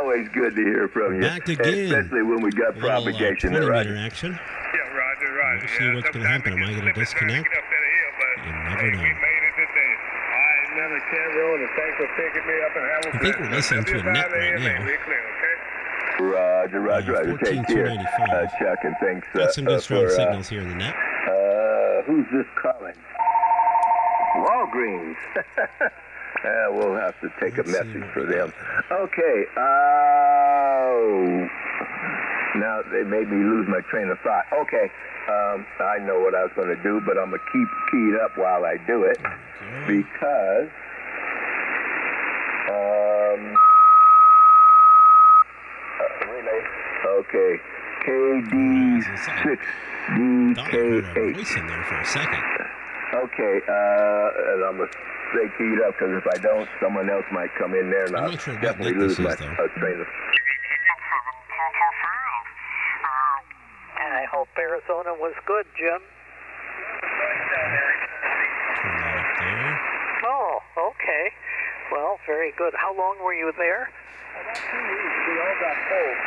Always good to hear from you. Back again. Especially when we got propagation. 20-meter action. Yeah, Roger. We'll see what's going to happen. Am I going to disconnect? You never know. I think we're listening to a net right now. Roger. Take care, Chuck, and thanks. Got some good strong signals here in the net. Who's this calling? Walgreens. We'll have to take a message for them. Okay. Now they made me lose my train of thought. Okay. I know what I was going to do, but I'm going to keep keyed up while I do it because okay. KD6DK8. Voice in there for a second. Okay, and I'm going to stay keyed up because if I don't, someone else might come in there and I'll definitely lose my train of I hope Arizona was good, Jim. Turn that up there. Oh, okay. Well, very good. How long were you there? About 2 weeks. We all got cold,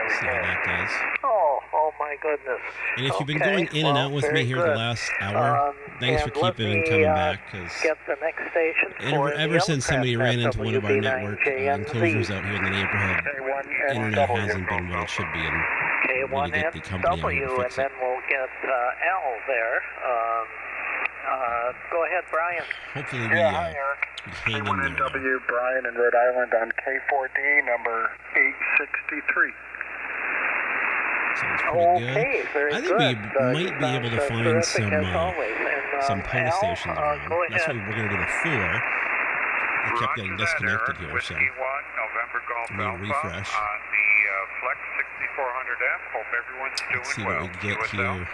See how that does. Oh my goodness. And if you've been going in and out with me here the last hour, thanks for keeping coming back. Get the next station ever since somebody ran into one of our network enclosures out here in the neighborhood, internet hasn't been what it should be. And really get the company out here to fix and then we'll get L there. Go ahead, Brian. Hopefully we hang in there. K1NW, Brian in Rhode Island on K4D number 863. Sounds pretty good. Very I think we might be able to find some pole stations around. That's what we're going to do before. It kept getting disconnected here, so I'm going to refresh. Let's see what we get here.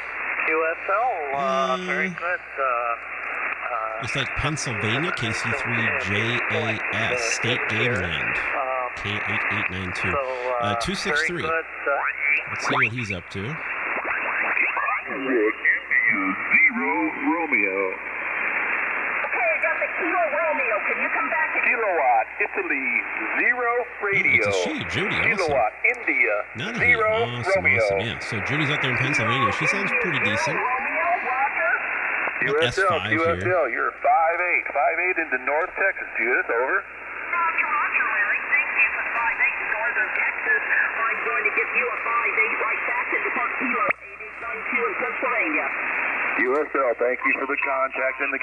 QSL, very good. It's like Pennsylvania, KC3JAS, State Gameland, K8892, 263. Let's see what he's up to. Zero Romeo. Okay, I got the Kilo Romeo. Can you come back? Kilowatt, Italy, 0 radio. It's a she, Judy, also. Kilowatt, India, None 0 Romeo. Awesome, yeah. So Judy's out there in Pennsylvania. She sounds pretty decent. QSL, here. You're 5'8", into North Texas, Judith, over. Roger, Larry. Thank you for 5'8", Northern Texas. I'm going to give you a 5'8" right back into Park Kilo 8892 in Pennsylvania. QSL, thank you for the contact and the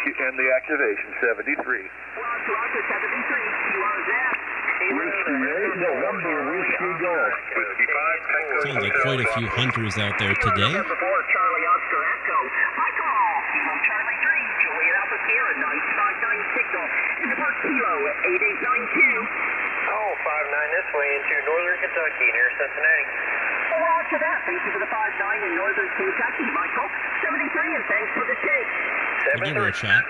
activation, 73. Roger, 73. QRZ. Whiskey Golf. Sounds like quite a few hunters out there today. Charlie Oscar Echo. I call Kilo Charlie 3, Juliet Alpha Sierra 959 signal. Into Park Kilo 8892. 59 this way into northern Kentucky near Cincinnati. Roger that. Thank you for the 59 in northern Kentucky, Michael. 73, and thanks for the take. I'll give her a shot.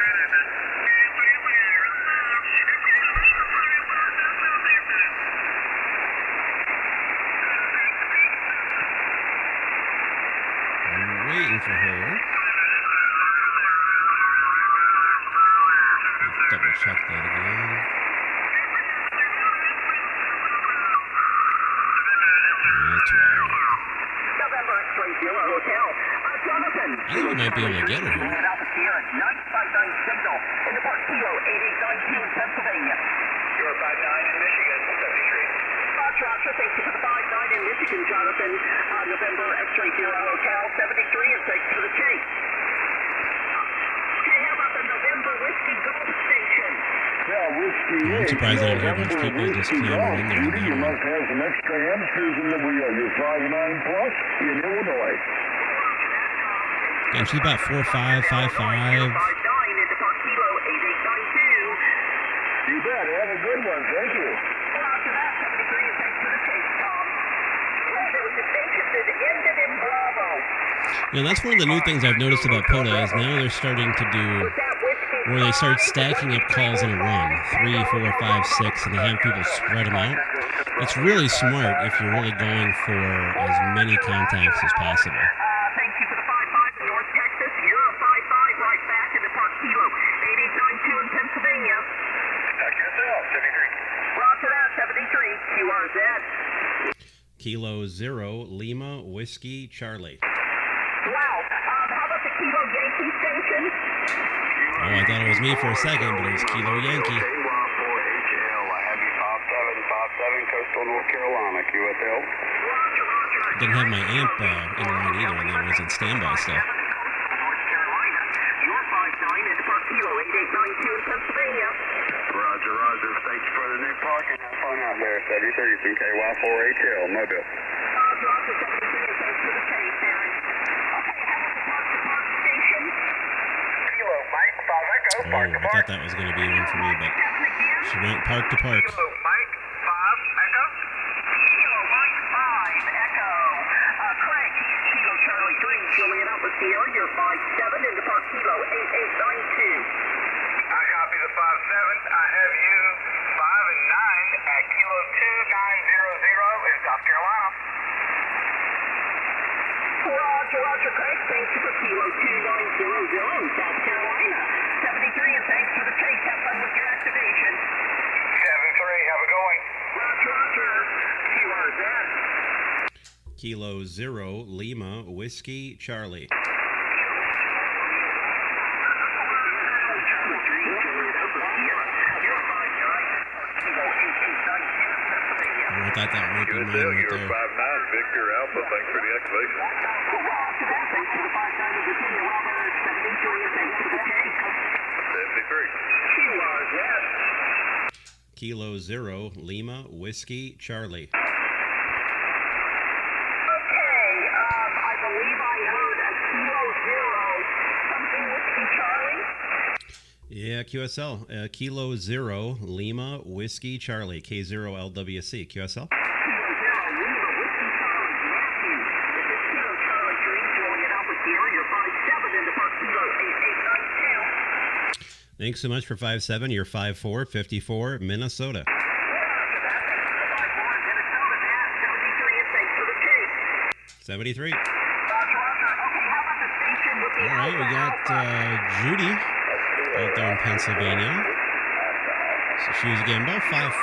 I'm waiting for her. Let's double check that again. That's right. November X-ray Zero Hotel. Jonathan. I think we might be able to get her here. Alpha Sierra 959 signal in the Park Kilo 8892 Pennsylvania. You're 59 in Michigan, 73. Roger, thank you for the 59 in Michigan, Jonathan. November X-ray Zero Hotel 73, and thanks for the chase. Okay, how about the November Whiskey Golf Station? I'm surprised I didn't hear a bunch of people just clamoring in there. Judy, you must have some extra hamsters in the wheel. You're 5'9" plus in Illinois. And she's about 4'5", 5'5". 59 into Park Kilo 8892. You bet. Have a good one. Thank you. Roger that, 73, and thanks for the chase, Tom. The station says ended in Bravo. You know, that's one of the new things I've noticed about POTA is now they're starting to do where they start stacking up calls in a run, 3, 4, 5, 6, and they have people spread them out. It's really smart if you're really going for as many contacts as possible. Thank you for the 5'5" in North Texas. You're a 5'5" right back into Park Kilo 8892 in Pennsylvania. QSL, 73. Roger that, 73. QRZ. Kilo 0 Lima Whiskey Charlie. Wow. How about the Kilo Yankee station? Oh, I thought it was me for a second, but it was Kilo Yankee. KY4HL. I have you 5757 Coastal North Carolina, QSL. Didn't have my amp in line either, and that was in standby still. North Carolina. Your 59 is for Kilo 8892 in Pennsylvania. Roger, roger. Thanks for the new parking. Have fun out there. 73 from KY4HL, Mobile. Roger, 73, and thanks for the chase, Aaron. Okay, how about the Park to Park station? Kilo, Mike, 5 Echo, Oh, I thought that was going to be one for me, but she went park to park. Kilo, Mike, 5 Echo. Kilo Mike 5 Echo. Craig, Kilo Charlie 3, Julian Alpha Sierra, you're 57 into Park Kilo 8892. I copy the 57. I have you 5 and 9 at Kilo 2900 in South Carolina. Roger, Craig, thanks for Kilo 2900 in South Carolina. 73, and thanks for the chase. Have fun with your activation. 7-3, have a good one. Roger. QRZ. Kilo 0 Lima Whiskey Charlie. Oh, I thought that might be mine right You're there. 5-9, Victor Alpha. Thanks for the activation. Thanks for the 5-9 in Virginia. Robert, 73, and thanks for the chase. 73. QRZ. Kilo 0 Lima Whiskey Charlie. Okay, I believe I heard a Kilo 0 something Whiskey Charlie. Yeah, QSL. Kilo 0 Lima Whiskey Charlie. K0LWC. QSL. Kilo 0 Lima Whiskey Charlie. Matthew, this is Kilo Charlie 3, Julian Alpha Sierra, you're 57 into Park Kilo 8892. Thanks so much for 5-7. You're 5-4, 54, Minnesota. Roger that, thanks for the 5-4 in Minnesota, Matt. 73, and thanks for the chase. 73. Roger. Okay, how about the station with the All right, we got Judy out there in Pennsylvania. So she was again about 5'4".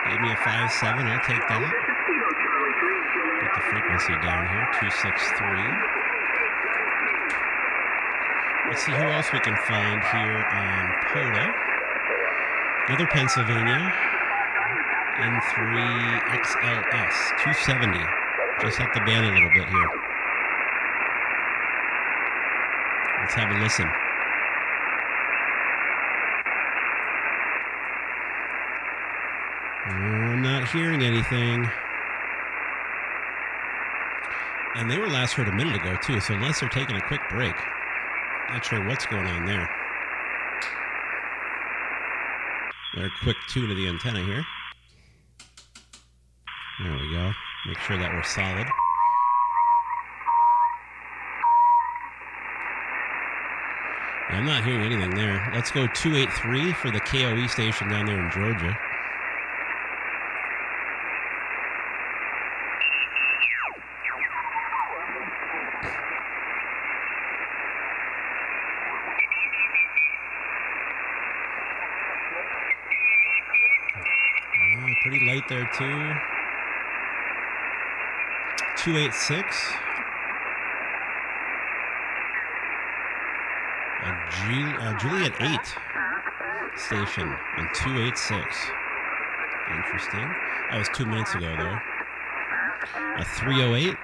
Gave me a 5'7". I'll take that. This is Kilo Charlie 3, Julian Get the frequency down here, 263. Let's see who else we can find here on POTA. Another Pennsylvania. N3XLS, 270. Just hit the band a little bit here. Let's have a listen. I'm not hearing anything. And they were last heard a minute ago, too, so unless they're taking a quick break, not sure what's going on there. Another quick tune of the antenna here. There we go. Make sure that we're solid. Yeah, I'm not hearing anything there. Let's go 283 for the KOE station down there in Georgia. Pretty light there too. 286. Juliet 8 station on 286. Interesting. That was 2 minutes ago though. A 308.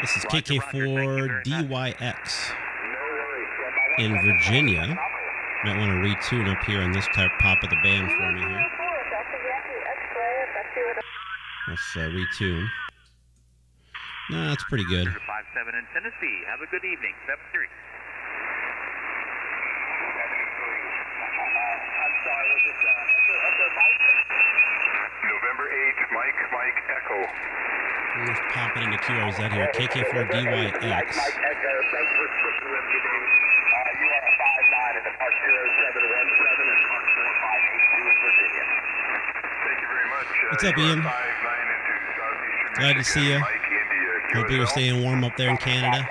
This is KK4DYX in Virginia. Might want to retune up here on this type pop of the band for me here. Let's retune. No, that's pretty good. 5-7 in Tennessee. Have a good evening. 7-3. November 8th, Mike Echo. Let's pop it into QRZ here. KK4DYX. What's up, Ian? Glad to see you. Hope you're staying warm up there in Canada.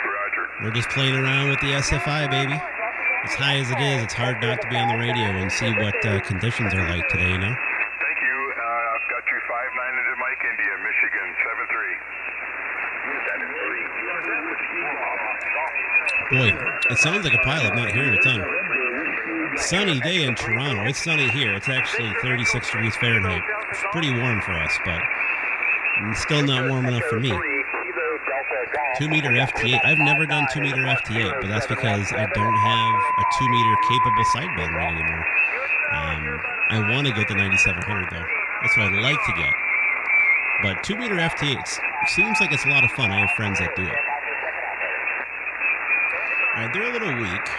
Roger. We're just playing around with the SFI, baby. as high as it is, it's hard not to be on the radio and see what conditions are like today, you know? Thank you. I've got you 5-9 into Mike, India, Michigan, 7-3. Boy, it sounds like a pilot, not hearing a ton. Sunny day in Toronto. It's sunny here. It's actually 36 degrees Fahrenheit. It's pretty warm for us, but still not warm enough for me. 2-meter FT8. I've never done 2-meter FT8, but that's because I don't have a 2-meter capable sideband rig anymore. I want to get the 9700 though. That's what I'd like to get. But 2-meter FT8 seems like it's a lot of fun. I have friends that do it. Alright, they're a little weak.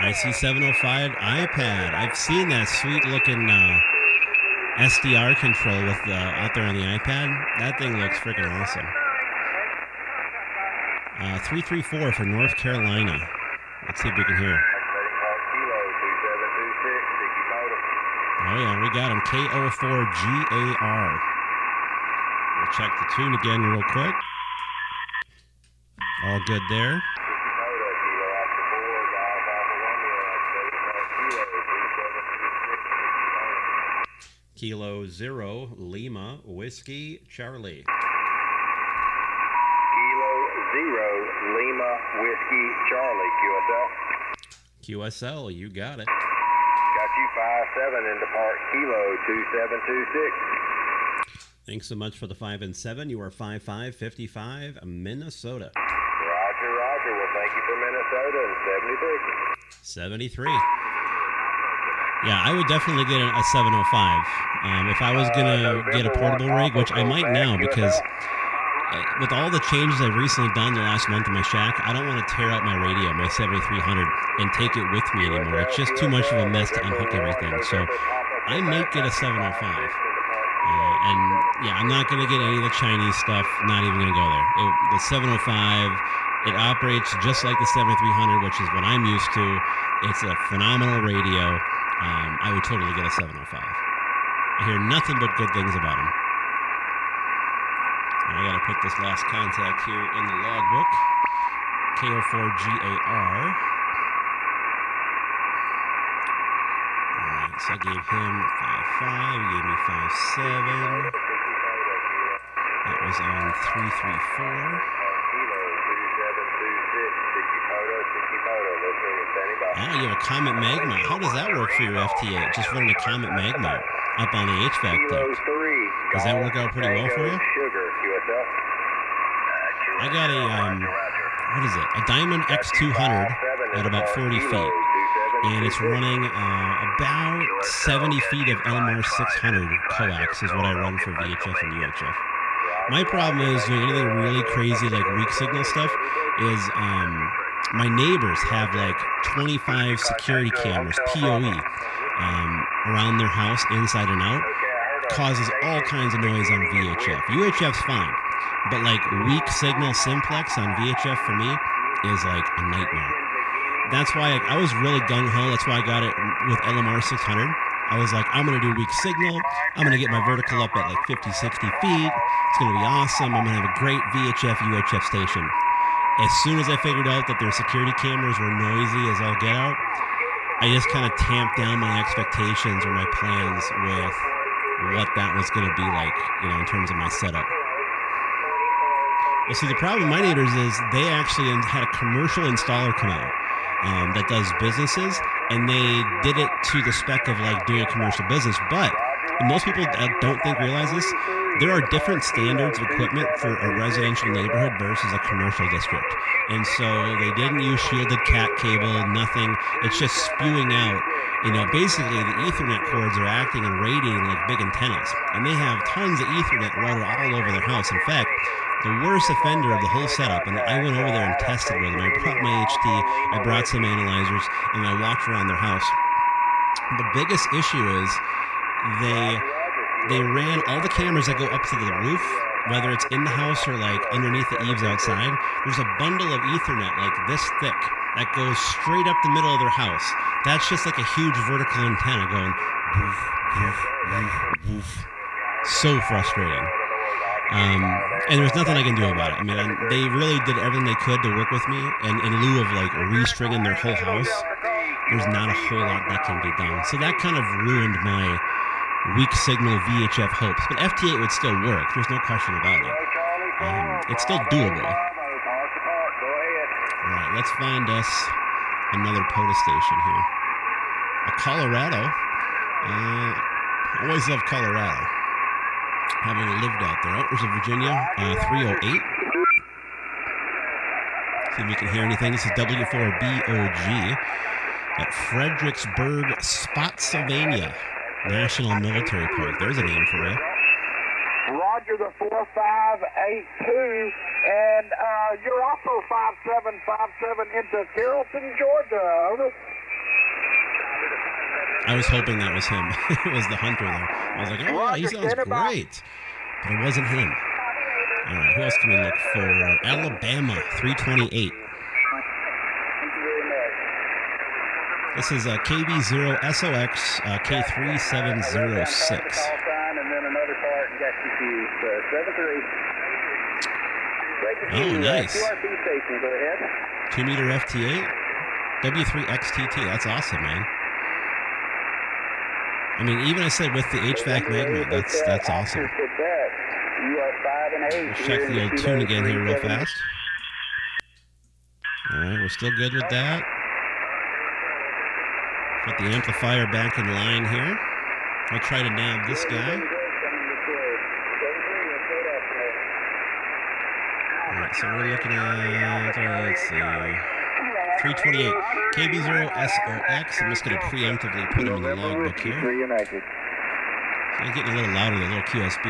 IC705 iPad. I've seen that sweet looking SDR control with out there on the iPad. That thing looks freaking awesome. 334 for North Carolina. Let's see if we can hear. Oh yeah, we got him. KO4GAR. We'll check the tune again real quick. All good there. Kilo 0 Lima Whiskey Charlie. Kilo 0 Lima Whiskey Charlie, QSL. QSL, you got it. Got you 5-7 into Park Kilo 2726. Thanks so much for the 5 and 7. You are 5-5-55 Minnesota. Roger. Well, thank you for Minnesota and 73. 73. Yeah, I would definitely get a 705. If I was going to get a portable rig, which I might now because with all the changes I've recently done the last month in my shack, I don't want to tear out my radio, my 7300, and take it with me anymore. It's just too much of a mess to unhook everything. So I might get a 705. And yeah, I'm not going to get any of the Chinese stuff, not even going to go there. The 705, it operates just like the 7300, which is what I'm used to. It's a phenomenal radio. I would totally get a 705. I hear nothing but good things about them. I got to put this last contact here in the logbook. KO4GAR. Alright, so I gave him 5-5, he gave me 5-7. That was on 334. Oh, you have a Comet Magma. How does that work for your FT8? Just running a Comet Magma up on the HVAC deck. Does that work out pretty well for you? I got a, what is it? A Diamond X200 at about 40 feet. And it's running about 70 feet of LMR 600 coax is what I run for VHF and UHF. My problem is doing anything really crazy like weak signal stuff is my neighbors have like 25 security cameras, PoE, around their house, inside and out. Causes all kinds of noise on VHF. UHF's fine, but like weak signal simplex on VHF for me is like a nightmare. That's why I was really gung-ho. That's why I got it with LMR 600. I was like, I'm going to do weak signal. I'm going to get my vertical up at like 50, 60 feet. It's going to be awesome. I'm going to have a great VHF, UHF station. As soon as I figured out that their security cameras were noisy as all get out, I just kind of tamped down my expectations or my plans with what that was going to be like, you know, in terms of my setup. Well, see, the problem with my neighbors is they actually had a commercial installer come out that does businesses, and they did it to the spec of like doing a commercial business. But most people don't realize this. There are different standards of equipment for a residential neighborhood versus a commercial district. And so they didn't use shielded cat cable, nothing. It's just spewing out. You know, basically the Ethernet cords are acting and radiating like big antennas. And they have tons of Ethernet routed all over their house. In fact, the worst offender of the whole setup, and I went over there and tested with them. I brought my HT, I brought some analyzers, and I walked around their house. The biggest issue is they ran all the cameras that go up to the roof, whether it's in the house or like underneath the eaves outside. There's a bundle of Ethernet like this thick that goes straight up the middle of their house. That's just like a huge vertical antenna going woof, woof, woof, woof. So frustrating. And there's nothing I can do about it. I mean, they really did everything they could to work with me, and in lieu of like restringing their whole house, there's not a whole lot that can be done. So that kind of ruined my weak signal VHF hopes. But FT8 would still work. There's no question about it. It's still doable. All right, let's find us another POTA station here. A Colorado. Always love Colorado. Having lived out there. Oh, there's a Virginia 308. See if we can hear anything. This is W4BOG at Fredericksburg, Spotsylvania National Military Park. There's a name for you. Roger the 4582, and you're also 5757 into Carrollton, Georgia. Over. I was hoping that was him. It was the hunter, though. I was like, oh, yeah, he sounds great. But it wasn't him. All right, who else can we look for? Alabama, 328. This is KB0SOX K3706. Oh, nice. 2-meter FT8? W3XTT, that's awesome, man. I mean, even I said with the HVAC magnet, that's awesome. Let's check the old tune again here real fast. Alright, we're still good with that. Put the amplifier back in line here. I'll try to nab this guy. Alright, so we're looking at, let's see, 328, KB0SOX. I'm just going to preemptively put him in the logbook here. I'm getting a little louder, the little QSB.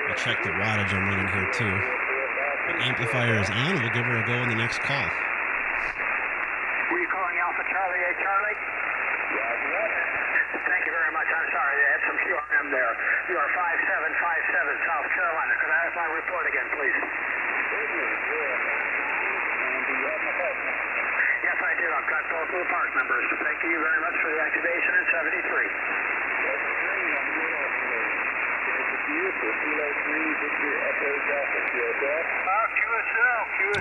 I'll check the wattage I'm running here too. The amplifier is on. We'll give her a go on the next call. Were you calling Alpha Charlie 8 Charlie? Thank you very much. I'm sorry, they had some QRM there. You are 5757 South Carolina. Could I have my report again, please? Yes, I do. I've got both of the park numbers. Thank you very much for the activation in 73.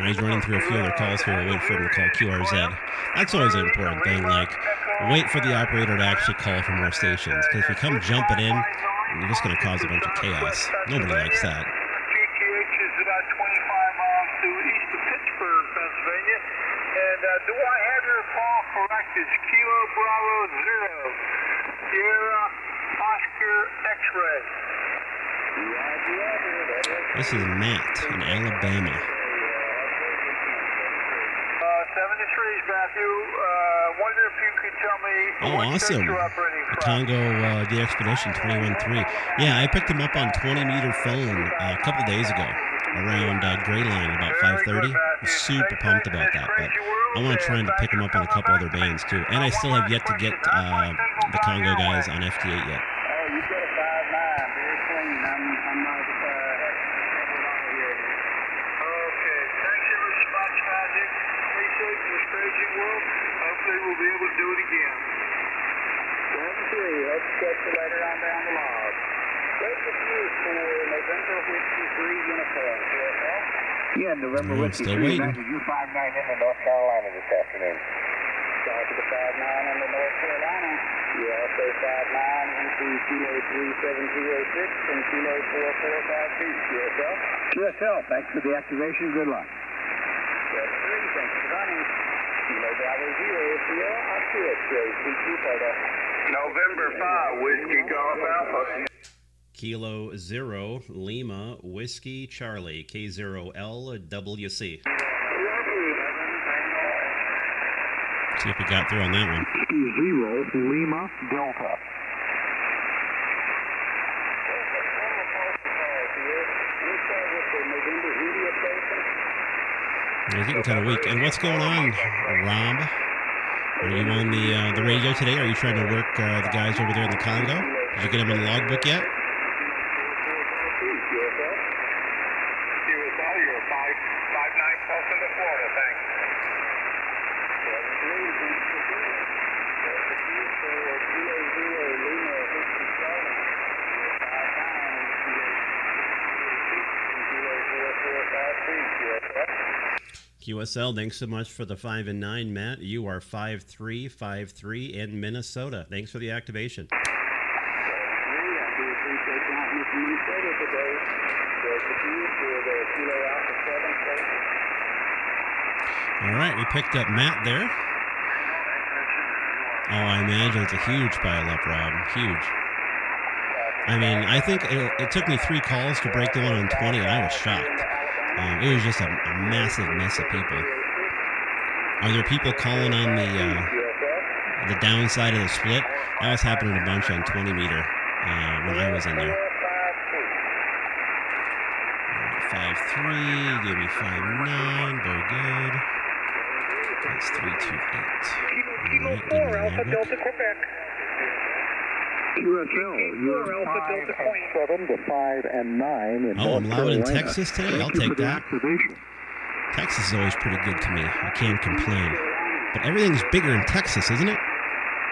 He's running through a few other calls here. We'll wait for him to call QRZ. That's always an important thing. Like, wait for the operator to actually call for more stations. Because if you come jumping in, you're just going to cause a bunch of chaos. Nobody likes that. QTH is about 25 miles to east of Pittsburgh, Pennsylvania. And do I have your call correct? It's Kilo Bravo 0, Sierra Oscar X-Ray. This is Matt in Alabama. 73's Matthew. Wonder if you could tell me. Oh, awesome. The Congo the Expedition 21-3. Yeah, I picked him up on 20-meter phone a couple days ago around Gray Line about 5:30. I'm super pumped about that, but I want to try to pick him up on a couple other bands too. And I still have yet to get the Congo guys on FT8 yet. Hopefully we'll be able to do it again. 73, let's catch you later on down the log. What's the fuse for November Whiskey 3 uniform? Yeah, November Whiskey 3, Matthew, you 59 into North Carolina this afternoon. South of the 59 into North Carolina. You also 59 into Kilo 3706 and Kilo 4452. QSL? QSL, thanks for the activation. Good luck. 3, thanks for running. Kilo Bravo 0, Sierra Oscar X-Ray, CQ Photo. November 5, Whiskey Golf Alpha. Kilo 0, Lima, Whiskey, Charlie, K0LWC. See if we got through on that one. 0, Lima, Delta. It's getting kind of weak. And what's going on, Rob? Are you on the radio today? Are you trying to work the guys over there in the Congo? Did you get them in the logbook yet? QSL, thanks so much for the 5 and 9, Matt. You are 5353 in Minnesota. Thanks for the activation. I do appreciate you having me from Minnesota today. All right, we picked up Matt there. Oh, I imagine it's a huge pileup, Rob. Huge. I mean, I think it took me 3 calls to break the one on 20, and I was shocked. It was just a massive mess of people. Are there people calling on the downside of the split? That was happening a bunch on 20 meter when I was in there. 5-3, gave me 5-9, very good. That's 3-2-8. All right, give me Alpha that. Delta Quebec. QSL, you're Alpha Delta 7 to 5 and 9 in Oh, I'm North loud in Carolina. Texas today? Thank I'll you take for the that. activation. Texas is always pretty good to me. I can't complain. But everything's bigger in Texas, isn't it?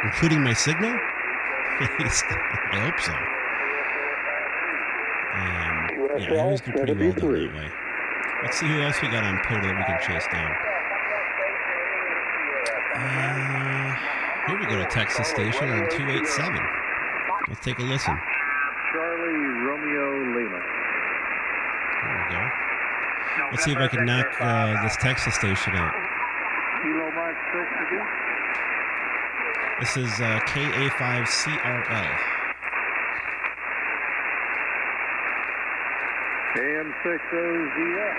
Including my signal? At least, I hope so. Yeah, I always do pretty well down that way. Let's see who else we got on POTA that we can chase down. Here we go to Texas Station on 287. Let's take a listen. Charlie Romeo Lima. There we go. Let's see if I can knock this Texas station out. Kilo Mike 6 again. This is KA5CRL. AM60ZF.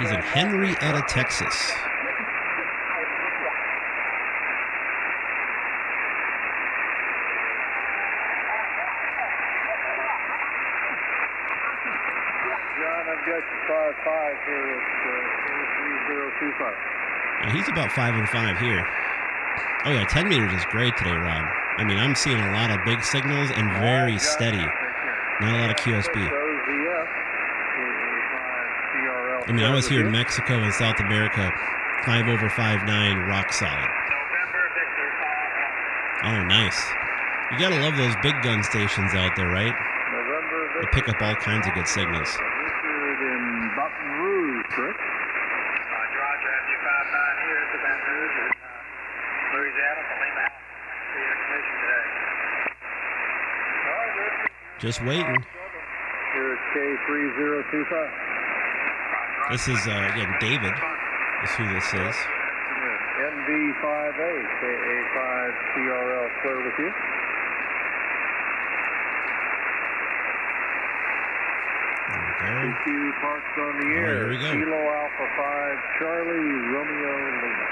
He's in Henrietta, Texas. John, I've got you 5-5 here at 3025. He's about 5 and 5 here. Oh yeah, 10 meters is great today, Rob. I mean, I'm seeing a lot of big signals and very steady. Not a lot of QSB. I mean, I was here in Mexico and South America, 5 over 5.9, rock solid. Oh, nice. You gotta love those big gun stations out there, right? They pick up all kinds of good signals. Richard in Baton Rouge, correct? Roger, after you 5-9 here at the Baton Rouge in Louisiana, for Lima, for your information today. Just waiting. Here at K3025. This is, again, David is who this is. NV5A, KA5CRL, clear with you. There we go. CQ parked on the Oh, air. here we go. Kilo Alpha 5, Charlie Romeo Lima.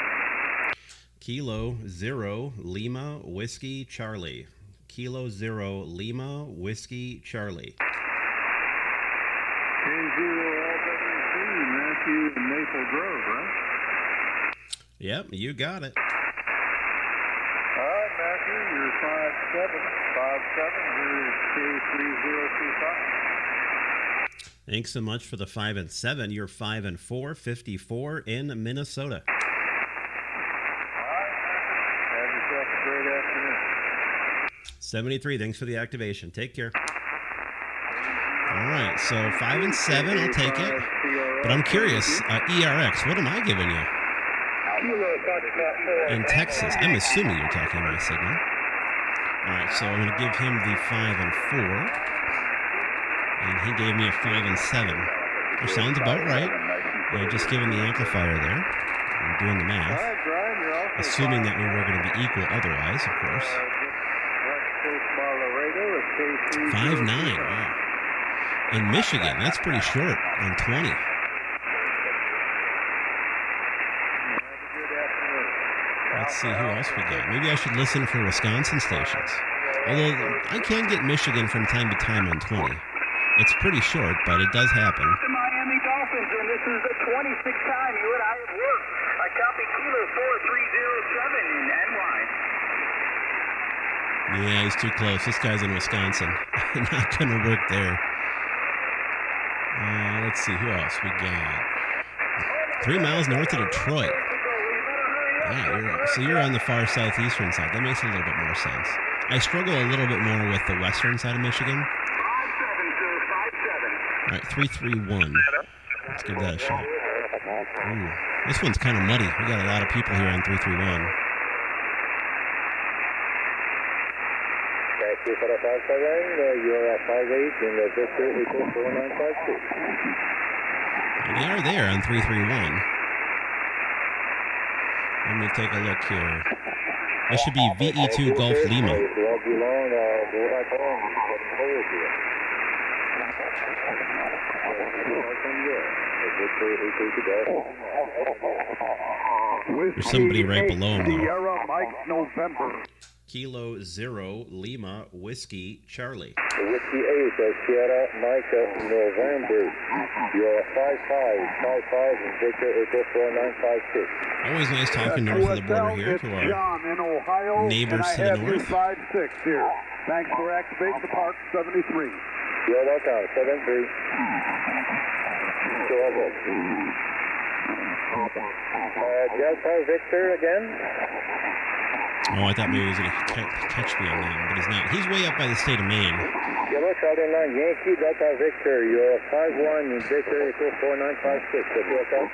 Kilo 0 Lima Whiskey Charlie. Kilo 0 Lima Whiskey Charlie. K0LWC, Matthew in Maple Grove, right? Yep, you got it. All right, Matthew, you're 5-7. 5-7, here's K3025. Thanks so much for the 5 and 7. You're 5 and 4, 54 in Minnesota. All right, Matthew, have yourself a great afternoon. 73, thanks for the activation. Take care. All right, so 5 and 7, I'll take it. But I'm curious, ERX, what am I giving you? In Texas. I'm assuming you're talking my signal. All right, so I'm going to give him the 5 and 4. And he gave me a 5 and 7. Which sounds about right. Just given the amplifier there. I'm doing the math. Assuming that we were going to be equal otherwise, of course. 5-9, wow. In Michigan, that's pretty short on 20. Let's see who else we got. Maybe I should listen for Wisconsin stations. Although I can get Michigan from time to time on 20. It's pretty short, but it does happen. The Miami Dolphins, and this is the 26th time you and I have worked. I copy Kilo 4307 in NY. Yeah, he's too close. This guy's in Wisconsin. Not going to work there. Let's see, who else we got? 3 miles north of Detroit. Yeah, so you're on the far southeastern side. That makes a little bit more sense. I struggle a little bit more with the western side of Michigan. 57, sir, 57. All right, 331. Let's give that a shot. Ooh, this one's kind of muddy. We got a lot of people here on 331. Thank you for the 57. You're at 58 in the Victor equals 4952. And they are there on 331. Let me take a look here. This should be VE2 Golf Lima. There's somebody right below him, though. Sierra Mike November. Kilo 0 Lima Whiskey Charlie. Whiskey 8, Sierra Mike November. You're 55 and Victor equals 4956. Always nice talking north of the border here to our John in Ohio, neighbors and to I the have north. 256 here. Thanks for activating the Park 73. You're welcome, 73. Delta Victor again. Oh, I thought maybe he was going to catch me on that, but he's not. He's way up by the state of Maine. Yellow Southern Line, Yankee Delta Victor. You're 51 and Victor equals 4956. Okay.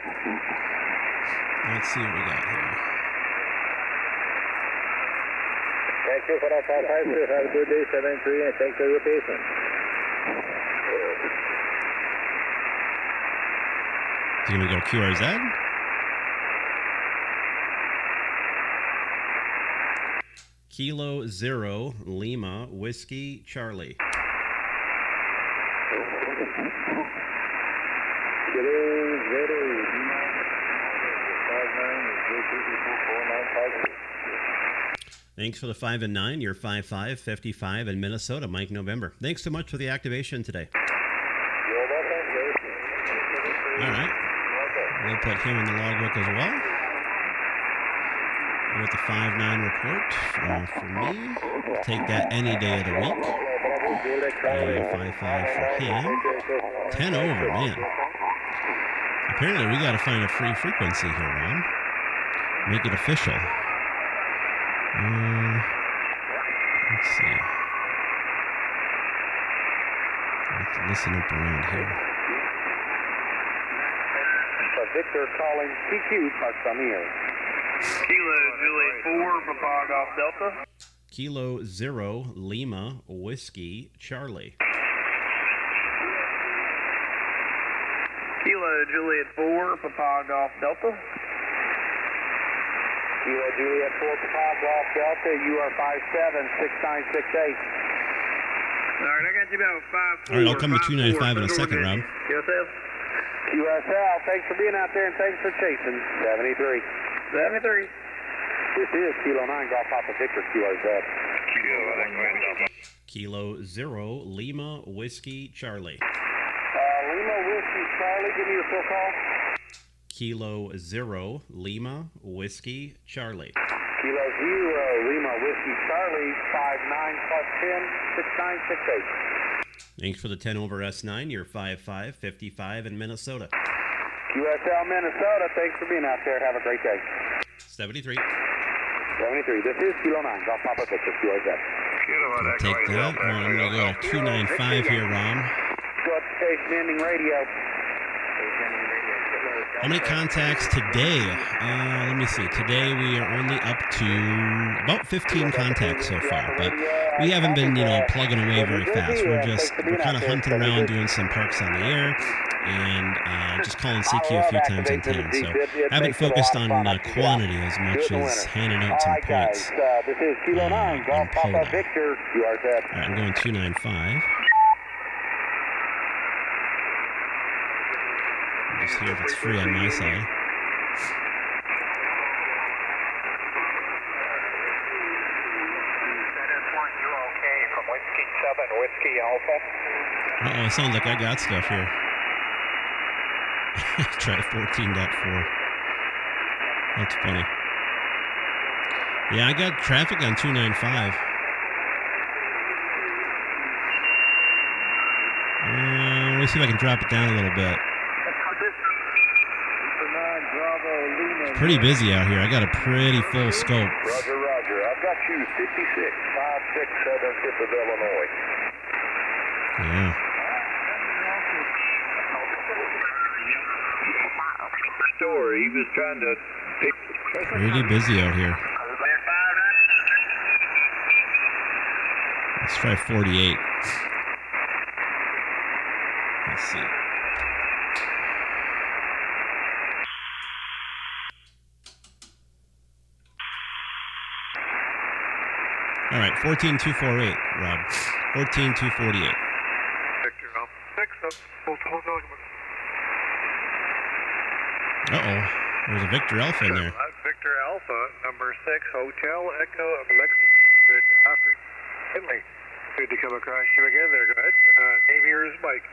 Let's see what we got here. Thank you for that 552. Have a good day, 73, and thanks for your patience. Is he going to go QRZ? Kilo 0 Lima Whiskey Charlie. Thanks for the 5 and 9. You're 55, 55 in Minnesota, Mike November. Thanks so much for the activation today. All right. We'll put him in the logbook as well. With the 5-9 report for me. I'll take that any day of the week. And 5-5 for him. 10 over, man. Apparently, we got to find a free frequency here, Ron. Make it official. Let's see. Let's listen up around here. Victor calling TQ Park Samir. Kilo Juliet 4 for Pog Golf Delta. Kilo 0 Lima Whiskey Charlie. Kilo Juliet 4 for Pog Golf Delta. Kilo Juliet 4 Pog Golf Delta. You are 576968. All right, I got you about 5-4. All right, I'll come to 295 in a second, Rob. QSL? QSL, thanks for being out there and thanks for chasing. 73. 73. This is Kilo 9 Golf Papa Victor QRZ. Kilo 0 Lima Whiskey Charlie. Lima Whiskey Charlie, give me your full call. Kilo 0 Lima Whiskey Charlie. Kilo 0 Lima Whiskey Charlie, 59 plus 10, 6968. Thanks for the 10 over S9. You're 55, 55 in Minnesota. QSL Minnesota, thanks for being out there. Have a great day. 73. 73. This is Kilo 9. Golf Papa Victor QRZ. I'll take that. All right, I'm going to go 295 here, Rom. Go up to station ending radio. How many contacts today? Let me see. Today we are only up to about 15 contacts so far, but we haven't been, plugging away very fast. We're kind of hunting around doing some parks on the air and just calling CQ a few times on 10. So haven't focused on quantity as much as handing out some points. This is Kilo 9, Golf Papa Victor QRZ. All right, I'm going 295. Just see if it's free on my side. Uh-oh, it sounds like I got stuff here. Try 14.4. That's funny. Yeah, I got traffic on 295. Let me see if I can drop it down a little bit. Pretty busy out here. I got a pretty full scope. Roger, roger. I've got you 5656 southern tip of Illinois. Yeah. Story, he was trying to pick... Pretty busy out here. Let's try 48. Let's see. All right, 14248, Rob. 14248. Victor Alpha 6, hold on. Uh-oh. There's a Victor Alpha in there. Victor Alpha, number 6, Hotel Echo of Mexico. Good after Finley. Good to come across you again there, guys. Name here is Mike.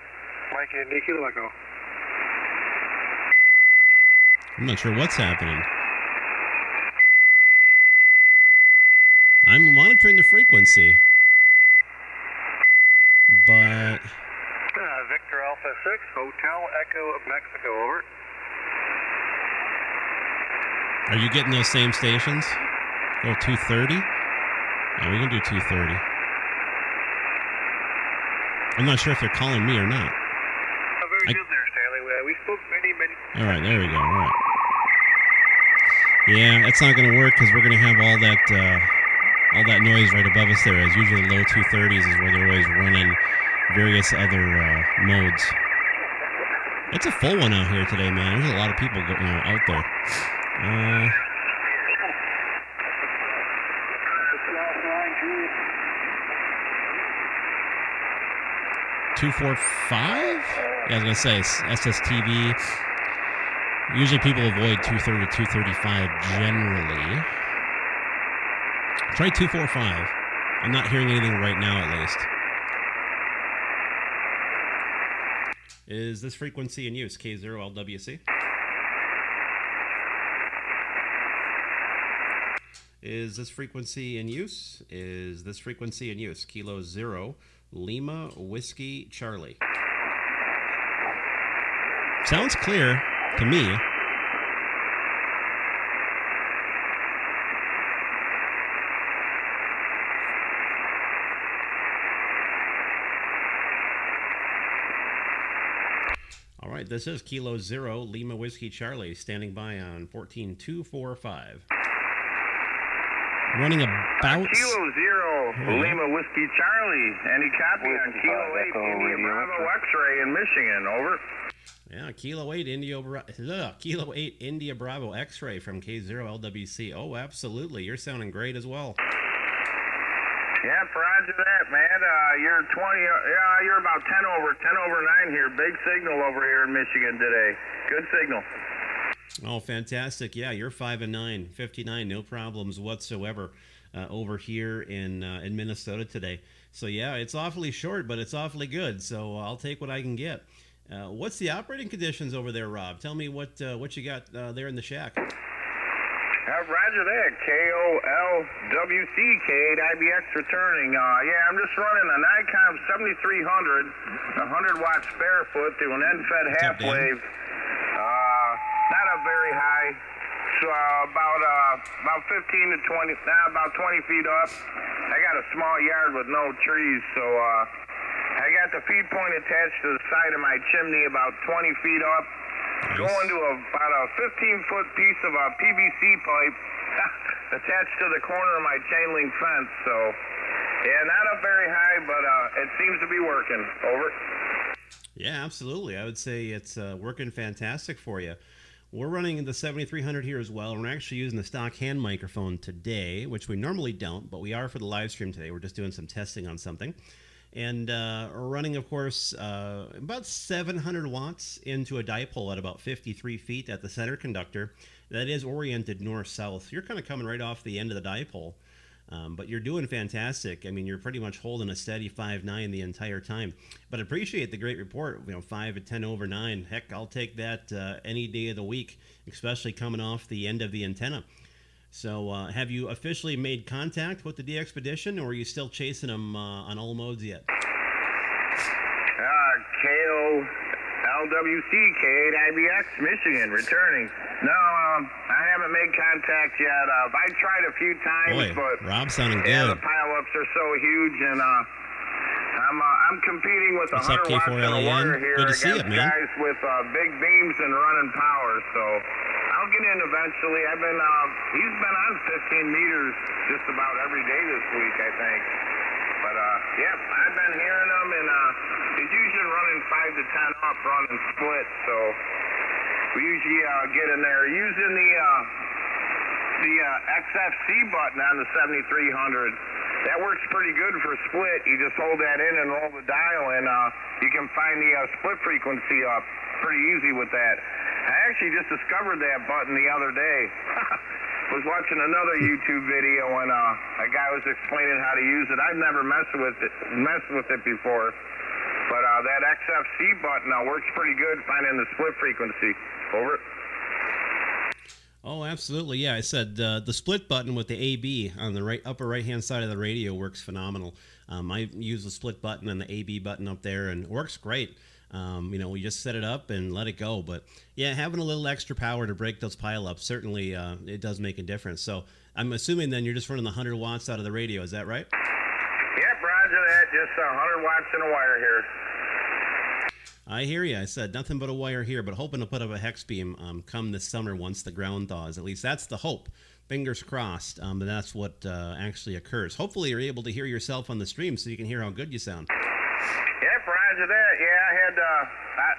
Mike and Nikki Lego. I'm not sure what's happening. I'm monitoring the frequency. But... Victor Alpha 6, Hotel Echo of Mexico, over. Are you getting those same stations? Oh, 230? Yeah, we can do 230. I'm not sure if they're calling me or not. Very good there, Stanley. We spoke many... All right, there we go. All right. Yeah, that's not going to work because we're going to have all that noise right above us there. As usually low 230s is where they're always running various other modes. It's a full one out here today, man. There's a lot of people out there. 245? Yeah, I was gonna say SSTV. Usually people avoid 230 to 235 generally. Try 245. I'm not hearing anything right now, at least. Is this frequency in use? K0LWC? Is this frequency in use? Is this frequency in use? Kilo 0, Lima, Whiskey, Charlie. Sounds clear to me. All right, this is Kilo 0, Lima, Whiskey, Charlie, standing by on 14245. Running about... Kilo 0, Lima Whiskey Charlie. Any copy on Kilo 8, India Bravo X-ray in Michigan, over. Yeah, Kilo 8, Kilo 8, India Bravo X-ray from K0LWC. Oh, absolutely. You're sounding great as well. Yeah, roger that, man. You're 20, you're about 10 over 9 here. Big signal over here in Michigan today. Good signal. Oh, fantastic. Yeah, you're 5 and 9, 59, no problems whatsoever over here in Minnesota today. So, yeah, it's awfully short, but it's awfully good. So I'll take what I can get. What's the operating conditions over there, Rob? Tell me what you got there in the shack. Roger that. KOLWC, K8IBX returning. Yeah, I'm just running a Nikon 7300, 100-watt spare foot through an end-fed half wave. Not a very high, so about 15 to 20, about 20 feet up. I got a small yard with no trees, so I got the feed point attached to the side of my chimney about 20 feet up. Nice. Going to about a 15-foot piece of PVC pipe attached to the corner of my chain link fence. So, yeah, not up very high, but it seems to be working. Over. Yeah, absolutely. I would say it's working fantastic for you. We're running the 7300 here as well, and we're actually using the stock hand microphone today, which we normally don't, but we are for the live stream today. We're just doing some testing on something. And we're running, of course, about 700 watts into a dipole at about 53 feet at the center conductor. That is oriented north-south. You're kind of coming right off the end of the dipole, but you're doing fantastic. I mean, you're pretty much holding a steady 5.9 the entire time. But I appreciate the great report, 5 at 10 over 9. Heck, I'll take that any day of the week, especially coming off the end of the antenna. So have you officially made contact with the D-Expedition, or are you still chasing them on all modes yet? KOLWC, LWC K8IBX, Michigan, returning. No, I haven't made contact yet. I tried a few times, Boy, but Rob's sounding yeah, good. the pileups are so huge, and I'm competing with What's up, 100 watts in a K4LEN? wire here Good to see against it, man. guys with big beams and running power. So I'll get in eventually. He's been on 15 meters just about every day this week, I think. But yep, I've been hearing him, and he's usually running 5 to 10 up, running split. So we usually get in there using the XFC button on the 7300. That works pretty good for split. You just hold that in and roll the dial, and you can find the split frequency up pretty easy with that. I actually just discovered that button the other day. Was watching another YouTube video, and a guy was explaining how to use it. I've never messed with it before, but that XFC button works pretty good finding the split frequency. Over. Oh, absolutely. Yeah, I said the split button with the AB on the upper right-hand side of the radio works phenomenal. I use the split button and the AB button up there, and it works great. We just set it up and let it go. But yeah, having a little extra power to break those pileups, certainly it does make a difference. So I'm assuming then you're just running the 100 watts out of the radio. Is that right? Yep, roger that. Just 100 watts in a wire here. I hear you. I said nothing but a wire here, but hoping to put up a hex beam come this summer once the ground thaws. At least that's the hope. Fingers crossed. But that's what actually occurs. Hopefully you're able to hear yourself on the stream so you can hear how good you sound. Yep, roger that. Yeah,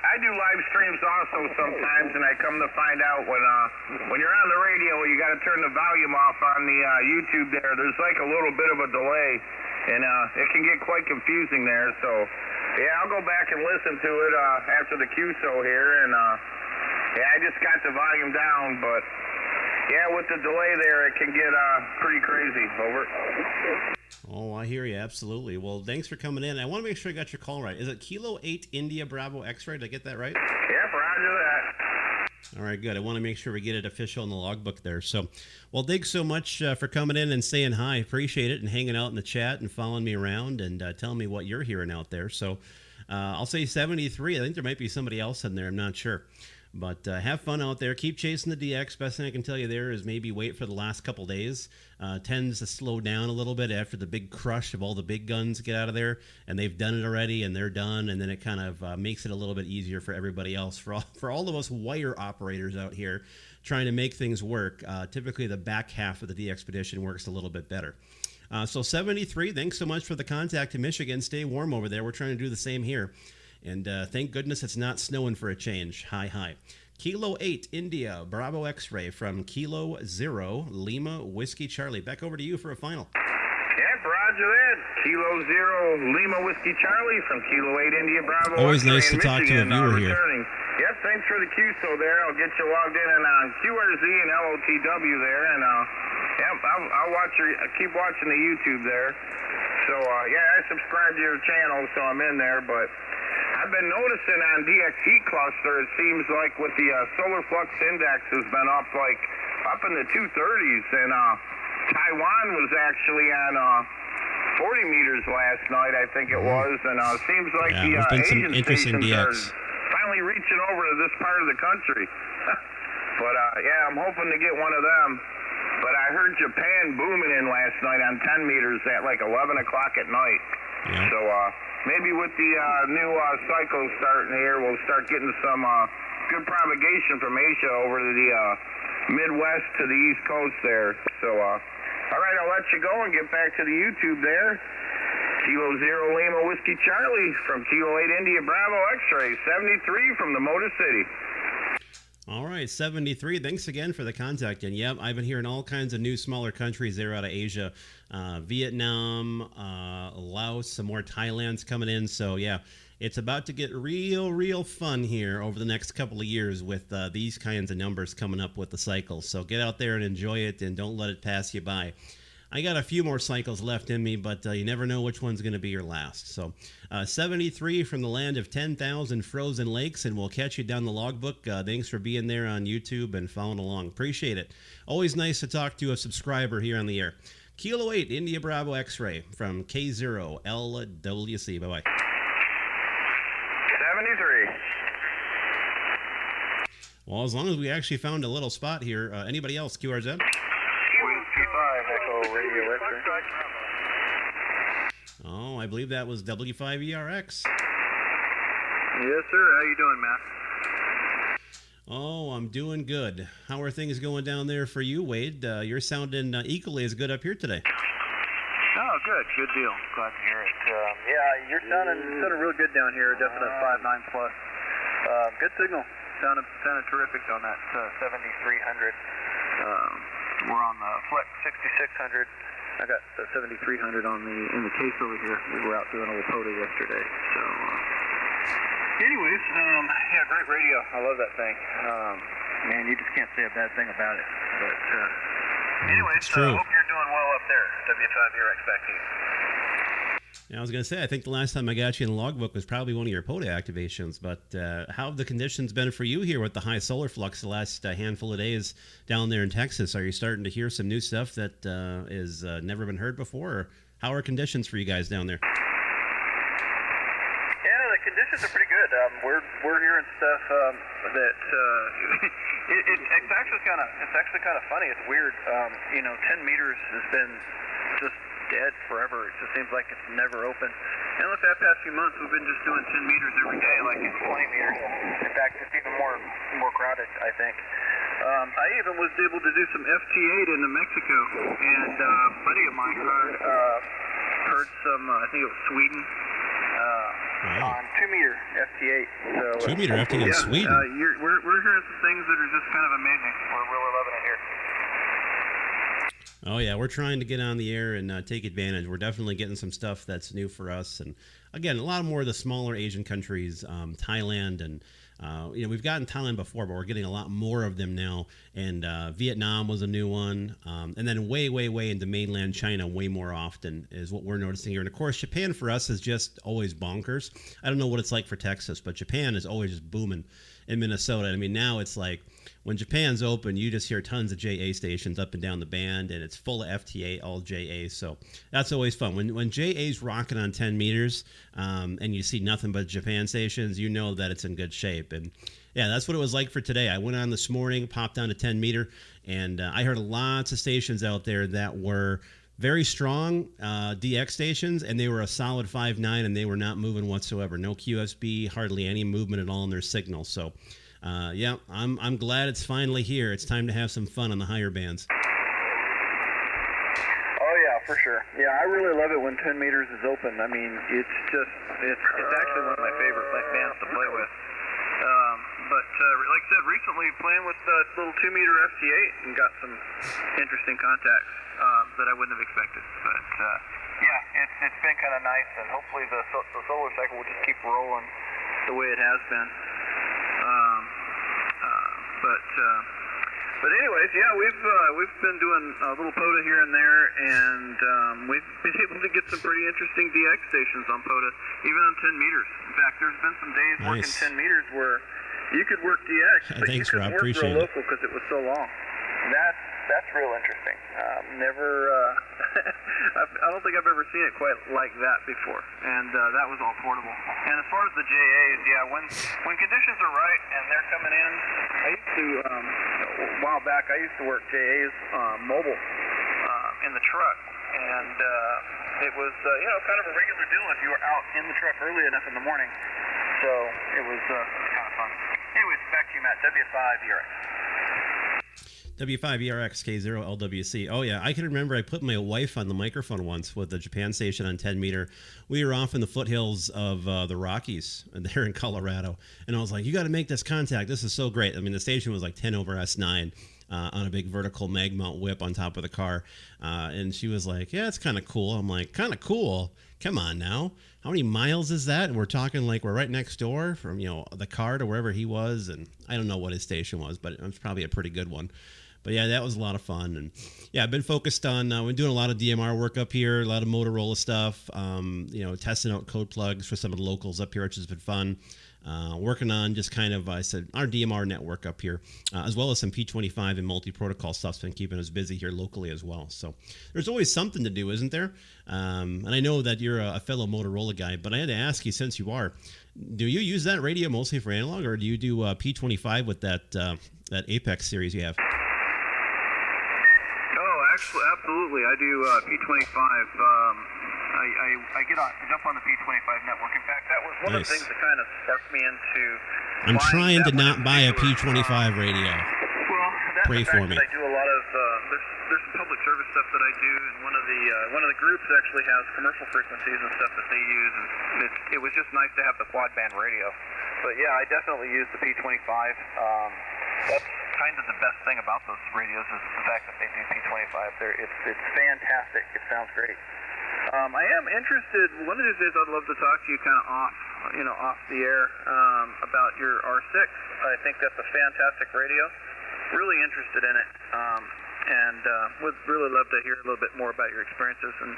I do live streams also sometimes, and I come to find out when you're on the radio, you got to turn the volume off on the YouTube there. There's like a little bit of a delay, and it can get quite confusing there. So yeah, I'll go back and listen to it after the QSO here, and yeah, I just got the volume down, but yeah, with the delay there, it can get pretty crazy. Over. Oh, I hear you. Absolutely. Well, thanks for coming in. I want to make sure I got your call right. Is it Kilo 8 India Bravo X-Ray? Did I get that right? Yep, roger that. All right, good. I want to make sure we get it official in the logbook there. So, well, thanks so much for coming in and saying hi. Appreciate it, and hanging out in the chat and following me around and telling me what you're hearing out there. So I'll say 73. I think there might be somebody else in there. I'm not sure. But have fun out there. Keep chasing the DX. Best thing I can tell you there is maybe wait for the last couple days. Tends to slow down a little bit after the big crush of all the big guns get out of there, and they've done it already, and they're done, and then it kind of makes it a little bit easier for everybody else. For all of us wire operators out here trying to make things work, typically the back half of the DXpedition works a little bit better. So 73, thanks so much for the contact to Michigan. Stay warm over there. We're trying to do the same here. And thank goodness it's not snowing for a change. Hi. Kilo 8, India, Bravo X-Ray from Kilo 0, Lima, Whiskey Charlie. Back over to you for a final. Yep, roger that. Kilo 0, Lima, Whiskey Charlie from Kilo 8, India, Bravo Always X-Ray nice to in talk Michigan, to a viewer here. returning. Yep, thanks for the QSO there. I'll get you logged in on QRZ and LOTW there. And yep, I'll keep watching the YouTube there. So, yeah, I subscribe to your channel, so I'm in there, but I've been noticing on DX Heat Cluster, it seems like with the solar flux index has been up in the 230s, and Taiwan was actually on 40 meters last night, I think it was, and it seems like the Asian stations are finally reaching over to this part of the country. But yeah, I'm hoping to get one of them. But I heard Japan booming in last night on 10 meters at like 11 o'clock at night. Yeah. So maybe with the new cycle starting here, we'll start getting some good propagation from Asia over to the Midwest to the East Coast there. So, all right, I'll let you go and get back to the YouTube there. Kilo 0 Lima Whiskey Charlie from Kilo 8 India Bravo X-Ray, 73 from the Motor City. All right, 73. Thanks again for the contact. And yep, I've been hearing all kinds of new smaller countries there out of Asia. Vietnam, Laos, some more Thailand's coming in. So yeah, it's about to get real fun here over the next couple of years with these kinds of numbers coming up with the cycles. So get out there and enjoy it, and don't let it pass you by. I got a few more cycles left in me, but you never know which one's going to be your last. So 73 from the land of 10,000 frozen lakes, and we'll catch you down the logbook. Thanks for being there on YouTube and following along. Appreciate it. Always nice to talk to a subscriber here on the air. Kilo 8, India Bravo X-Ray from K0 LWC. Bye-bye. 73. Well, as long as we actually found a little spot here. Anybody else? QRZ? P5, Echo Radio X-ray. Oh, I believe that was W5ERX. Yes, sir. How you doing, Matt? Oh, I'm doing good. How are things going down there for you, Wade? You're sounding equally as good up here today. Oh, good. Good deal. Glad to hear it. Yeah, you're sounding real good down here. Definite 5.9 plus. Good signal. Sounded terrific on that 7300. We're on the Flex 6600. I got the 7300 in the case over here. We were out doing a little POTA yesterday. So, anyways, yeah, great radio. I love that thing. Man, you just can't say a bad thing about it. But anyways, it's true. Hope you're doing well up there. W5ERX back to you. Yeah, I was going to say, I think the last time I got you in the logbook was probably one of your POTA activations, but how have the conditions been for you here with the high solar flux the last handful of days down there in Texas? Are you starting to hear some new stuff that is never been heard before? Or how are conditions for you guys down there? Yeah, the conditions are pretty good. We're hearing stuff that it's actually kind of funny. It's weird. 10 meters has been just dead forever. It just seems like it's never open. And look, that past few months we've been just doing 10 meters every day, like 20 meters. In fact, it's even more crowded, I think. I even was able to do some FT8 into Mexico, and a buddy of mine heard some, I think it was Sweden, on 2 meter FT8. So, 2 meter FT in Sweden? We're hearing some things that are just kind of amazing. We're really loving it here. Oh, yeah, we're trying to get on the air and take advantage. We're definitely getting some stuff that's new for us. And, again, a lot more of the smaller Asian countries, Thailand, and, we've gotten Thailand before, but we're getting a lot more of them now. And Vietnam was a new one. And then way, way, way into mainland China way more often is what we're noticing here. And, of course, Japan for us is just always bonkers. I don't know what it's like for Texas, but Japan is always just booming in Minnesota. I mean, now it's like when Japan's open, you just hear tons of JA stations up and down the band, and it's full of FTA, all JA. So that's always fun. When JA's rocking on 10 meters and you see nothing but Japan stations, you know that it's in good shape. And, yeah, that's what it was like for today. I went on this morning, popped down to 10 meter, and I heard lots of stations out there that were very strong DX stations, and they were a solid 5.9, and they were not moving whatsoever. No QSB, hardly any movement at all in their signal. So, yeah, I'm glad it's finally here. It's time to have some fun on the higher bands. Oh yeah, for sure. Yeah, I really love it when 10 meters is open. I mean, it's actually one of my favorite bands to play with. But like I said, recently playing with little 2 meter FT8 and got some interesting contacts that I wouldn't have expected. But yeah, it's been kind of nice, and hopefully the solar cycle will just keep rolling the way it has been. But anyways, yeah, we've been doing a little POTA here and there, and we've been able to get some pretty interesting DX stations on POTA, even on 10 meters. In fact, there's been some days working 10 meters where you could work DX, but you couldn't work real local because it was so long. That's real interesting. I don't think I've ever seen it quite like that before, and that was all portable. And as far as the JAs, yeah, when conditions are right and they're coming in, I used to a while back I used to work JAs mobile in the truck, and it was kind of a regular deal if you were out in the truck early enough in the morning. So it was kind of fun. Anyways, back to you, Matt. W5ERX. W5ERX K0LWC. Oh, yeah. I can remember I put my wife on the microphone once with the Japan station on 10 meter. We were off in the foothills of the Rockies there in Colorado. And I was like, you got to make this contact. This is so great. I mean, the station was like 10 over S9 on a big vertical mag mount whip on top of the car. And she was like, yeah, it's kind of cool. I'm like, kind of cool? Come on now. How many miles is that? And we're talking like we're right next door from, the car to wherever he was. And I don't know what his station was, but it was probably a pretty good one. But yeah, that was a lot of fun. And yeah, I've been focused on, we're doing a lot of DMR work up here, a lot of Motorola stuff, testing out code plugs for some of the locals up here, which has been fun. working on just kind of, I said, our DMR network up here, as well as some P25 and multi-protocol stuff's been keeping us busy here locally as well. So there's always something to do, isn't there? And I know that you're a fellow Motorola guy, but I had to ask you, since you are, do you use that radio mostly for analog, or do you do P25 with that Apex series you have? Absolutely. I do P25. I jump on the P25 network. In fact, that was one of the things that kind of sparked me into. I'm trying to not buy a P25 radio. Well, that's Pray for me. I do a lot of there's some public service stuff that I do, and one of the groups actually has commercial frequencies and stuff that they use, and it was just nice to have the quad band radio. But yeah, I definitely use the P25. That's kind of the best thing about those radios is the fact that they do P25. It's fantastic. It sounds great. I am interested. One of these days, I'd love to talk to you kind of off the air about your R6. I think that's a fantastic radio. Really interested in it, and would really love to hear a little bit more about your experiences. I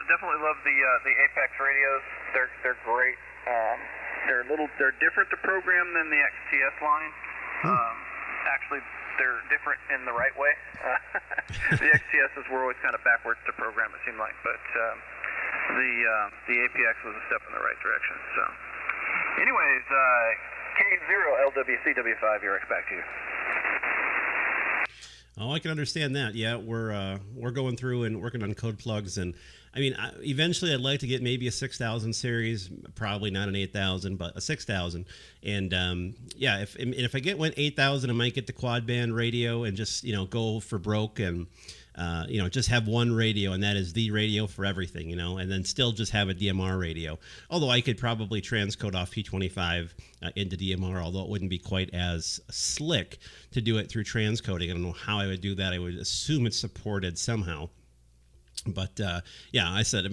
definitely love the Apex radios. They're great. They're different to program than the XTS line. Actually, they're different in the right way. The XTSs were always kind of backwards to program, it seemed like, but the APX was a step in the right direction. So, anyways, K0LWCW5, Eric, back to you. Oh, I can understand that. Yeah, we're going through and working on code plugs, and I mean, eventually I'd like to get maybe a 6000 series, probably not an 8000, but a 6000. And if I get one 8000, I might get the quad band radio and just go for broke and just have one radio, and that is the radio for everything, and then still just have a DMR radio. Although I could probably transcode off P25 into DMR, although it wouldn't be quite as slick to do it through transcoding. I don't know how I would do that. I would assume it's supported somehow. But I said,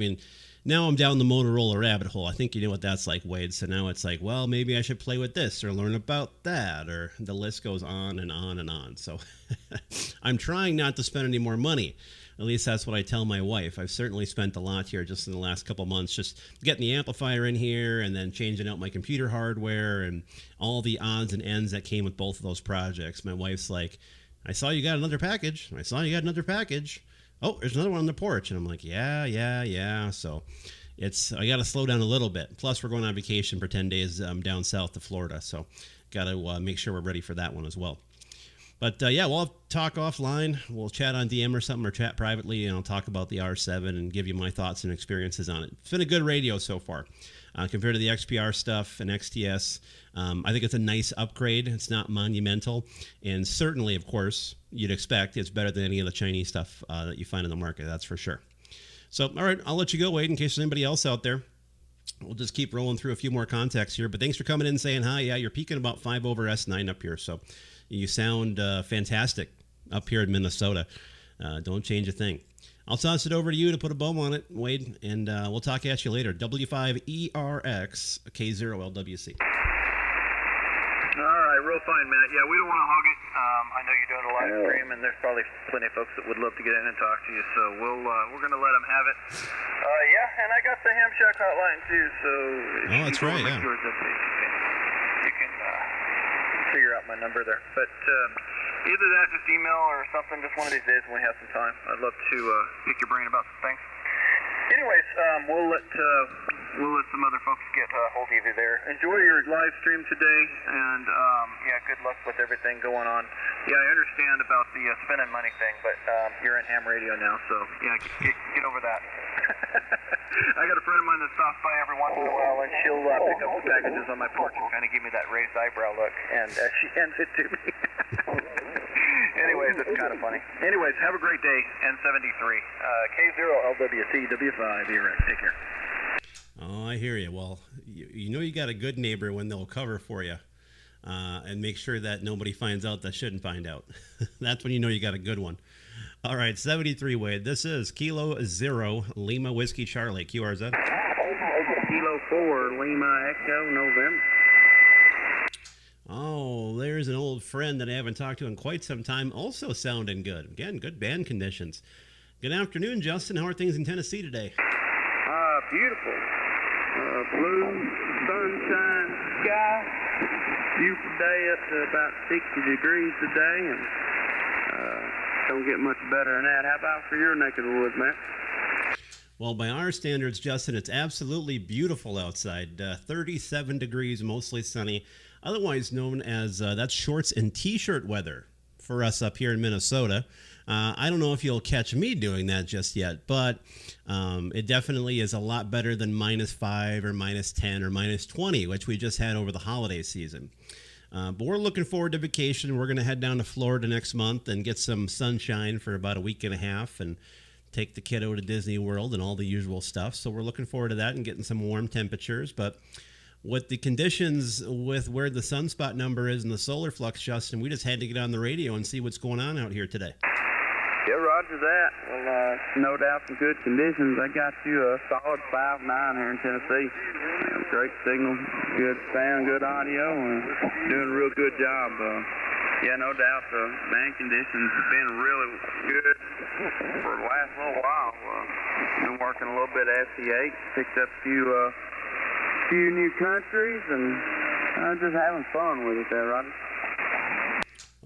now I'm down the Motorola rabbit hole. I think you know what that's like, Wade. So now it's like, well, maybe I should play with this or learn about that, or the list goes on and on and on. So I'm trying not to spend any more money. At least that's what I tell my wife. I've certainly spent a lot here just in the last couple months, just getting the amplifier in here and then changing out my computer hardware and all the odds and ends that came with both of those projects. My wife's like, I saw you got another package. Oh, there's another one on the porch. And I'm like, yeah. So I got to slow down a little bit. Plus, we're going on vacation for 10 days down south to Florida. So got to make sure we're ready for that one as well. But we'll talk offline. We'll chat on DM or something, or chat privately, and I'll talk about the R7 and give you my thoughts and experiences on it. It's been a good radio so far. Compared to the XPR stuff and XTS, I think it's a nice upgrade. It's not monumental. And certainly, of course, you'd expect it's better than any of the Chinese stuff that you find in the market. That's for sure. So, all right, I'll let you go, Wade, in case there's anybody else out there. We'll just keep rolling through a few more contacts here. But thanks for coming in and saying hi. Yeah, you're peaking about 5 over S9 up here. So you sound fantastic up here in Minnesota. Don't change a thing. I'll toss it over to you to put a bow on it, Wade, and we'll talk at you later. W5ERX K0LWC. All right, real fine, Matt. Yeah, we don't want to hog it. I know you're doing a live stream, and there's probably plenty of folks that would love to get in and talk to you, so we're going to let them have it. And I got the Ham Shack hotline, too, so... Oh, that's right, yeah. You can figure out my number there. But either that, just email or something, just one of these days when we have some time. I'd love to pick your brain about some things. Anyways, we'll let some other folks get hold of you there. Enjoy your live stream today, and good luck with everything going on. Yeah, I understand about the spending money thing, but you're in ham radio now, so yeah, get over that. I got a friend of mine that stops by every once in a while, and she'll pick up the packages on my porch and kind of give me that raised eyebrow look, and she hands it to me. Anyways, it's kind of funny. Anyways, have a great day. N73. K0LWCW5. Take care. Oh, I hear you. Well, you know you got a good neighbor when they'll cover for you and make sure that nobody finds out that shouldn't find out. That's when you know you got a good one. All right, 73, Wade. This is Kilo 0 Lima Whiskey Charlie. QRZ. Kilo 4 Lima Echo November. Oh, there's an old friend that I haven't talked to in quite some time, also sounding good. Again, good band conditions. Good afternoon, Justin. How are things in Tennessee today? Beautiful. beautiful day up to about 60 degrees today, and don't get much better than that. How about for your neck of the woods, Matt? Well, by our standards, Justin, it's absolutely beautiful outside. 37 degrees, mostly sunny, otherwise known as that's shorts and T-shirt weather for us up here in Minnesota. I don't know if you'll catch me doing that just yet, but it definitely is a lot better than -5 or -10 or -20, which we just had over the holiday season. But we're looking forward to vacation. We're going to head down to Florida next month and get some sunshine for about a week and a half and take the kiddo to Disney World and all the usual stuff. So we're looking forward to that and getting some warm temperatures. But with the conditions with where the sunspot number is and the solar flux, Justin, we just had to get on the radio and see what's going on out here today. Yeah, roger that. Well, no doubt some good conditions. I got you a solid 5.9 here in Tennessee. Great signal, good sound, good audio, and doing a real good job. Yeah, no doubt the band conditions have been really good for the last little while. Been working a little bit at SC8, picked up a few new countries, and just having fun with it there, Roger.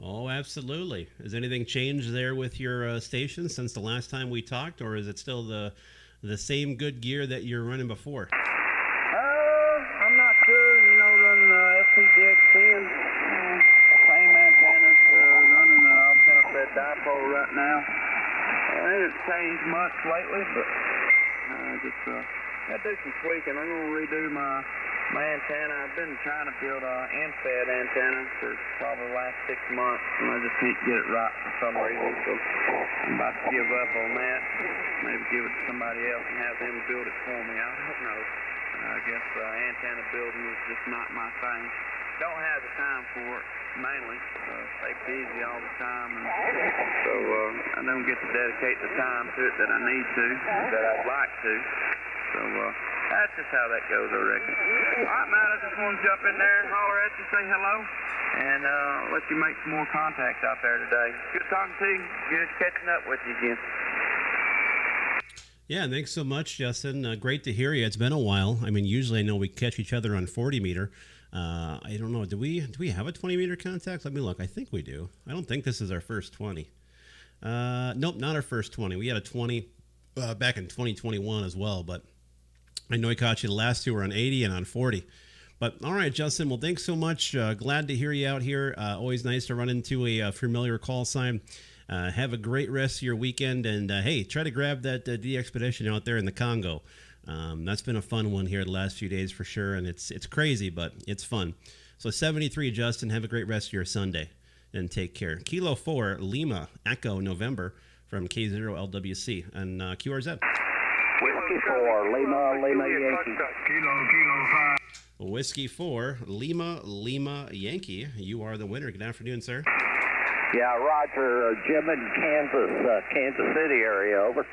Oh, absolutely. Has anything changed there with your station since the last time we talked, or is it still the same good gear that you're running before? I'm not sure. Running FPDX10, same antennas, running an alternative dipole right now. It hasn't changed much lately, but just got to do some tweaking. I'm going to redo my antenna. I've been trying to build an end-fed antenna for probably the last 6 months, and I just can't get it right for some reason, so I'm about to give up on that. Maybe give it to somebody else and have them build it for me. I don't know. I guess antenna building is just not my thing. Don't have the time for it, mainly. Stay busy all the time, and so I don't get to dedicate the time to it that I need to, that I'd like to. So that's just how that goes, I reckon. All right, Matt, I just want to jump in there and holler at you, say hello, and let you make some more contacts out there today. Good talking to you. Good catching up with you again. Yeah, thanks so much, Justin. Great to hear you. It's been a while. I mean, usually I know we catch each other on 40 meter. I don't know. Do we have a 20 meter contact? Let me look. I think we do. I don't think this is our first 20. Nope, not our first 20. We had a 20 back in 2021 as well, but I know I caught you the last two were on 80 and on 40. But all right, Justin. Well, thanks so much. Glad to hear you out here. Always nice to run into a familiar call sign. Have a great rest of your weekend, and hey, try to grab that D-Expedition out there in the Congo. That's been a fun one here the last few days for sure, and it's crazy, but it's fun. So 73, Justin, have a great rest of your Sunday, and take care. Kilo 4, Lima, Echo, November, from K0LWC, and QRZ. Whiskey 4, Lima, Yankee. Kilo 5. Whiskey 4, Lima, Yankee. You are the winner. Good afternoon, sir. Yeah, Roger, Jim in Kansas City area, over.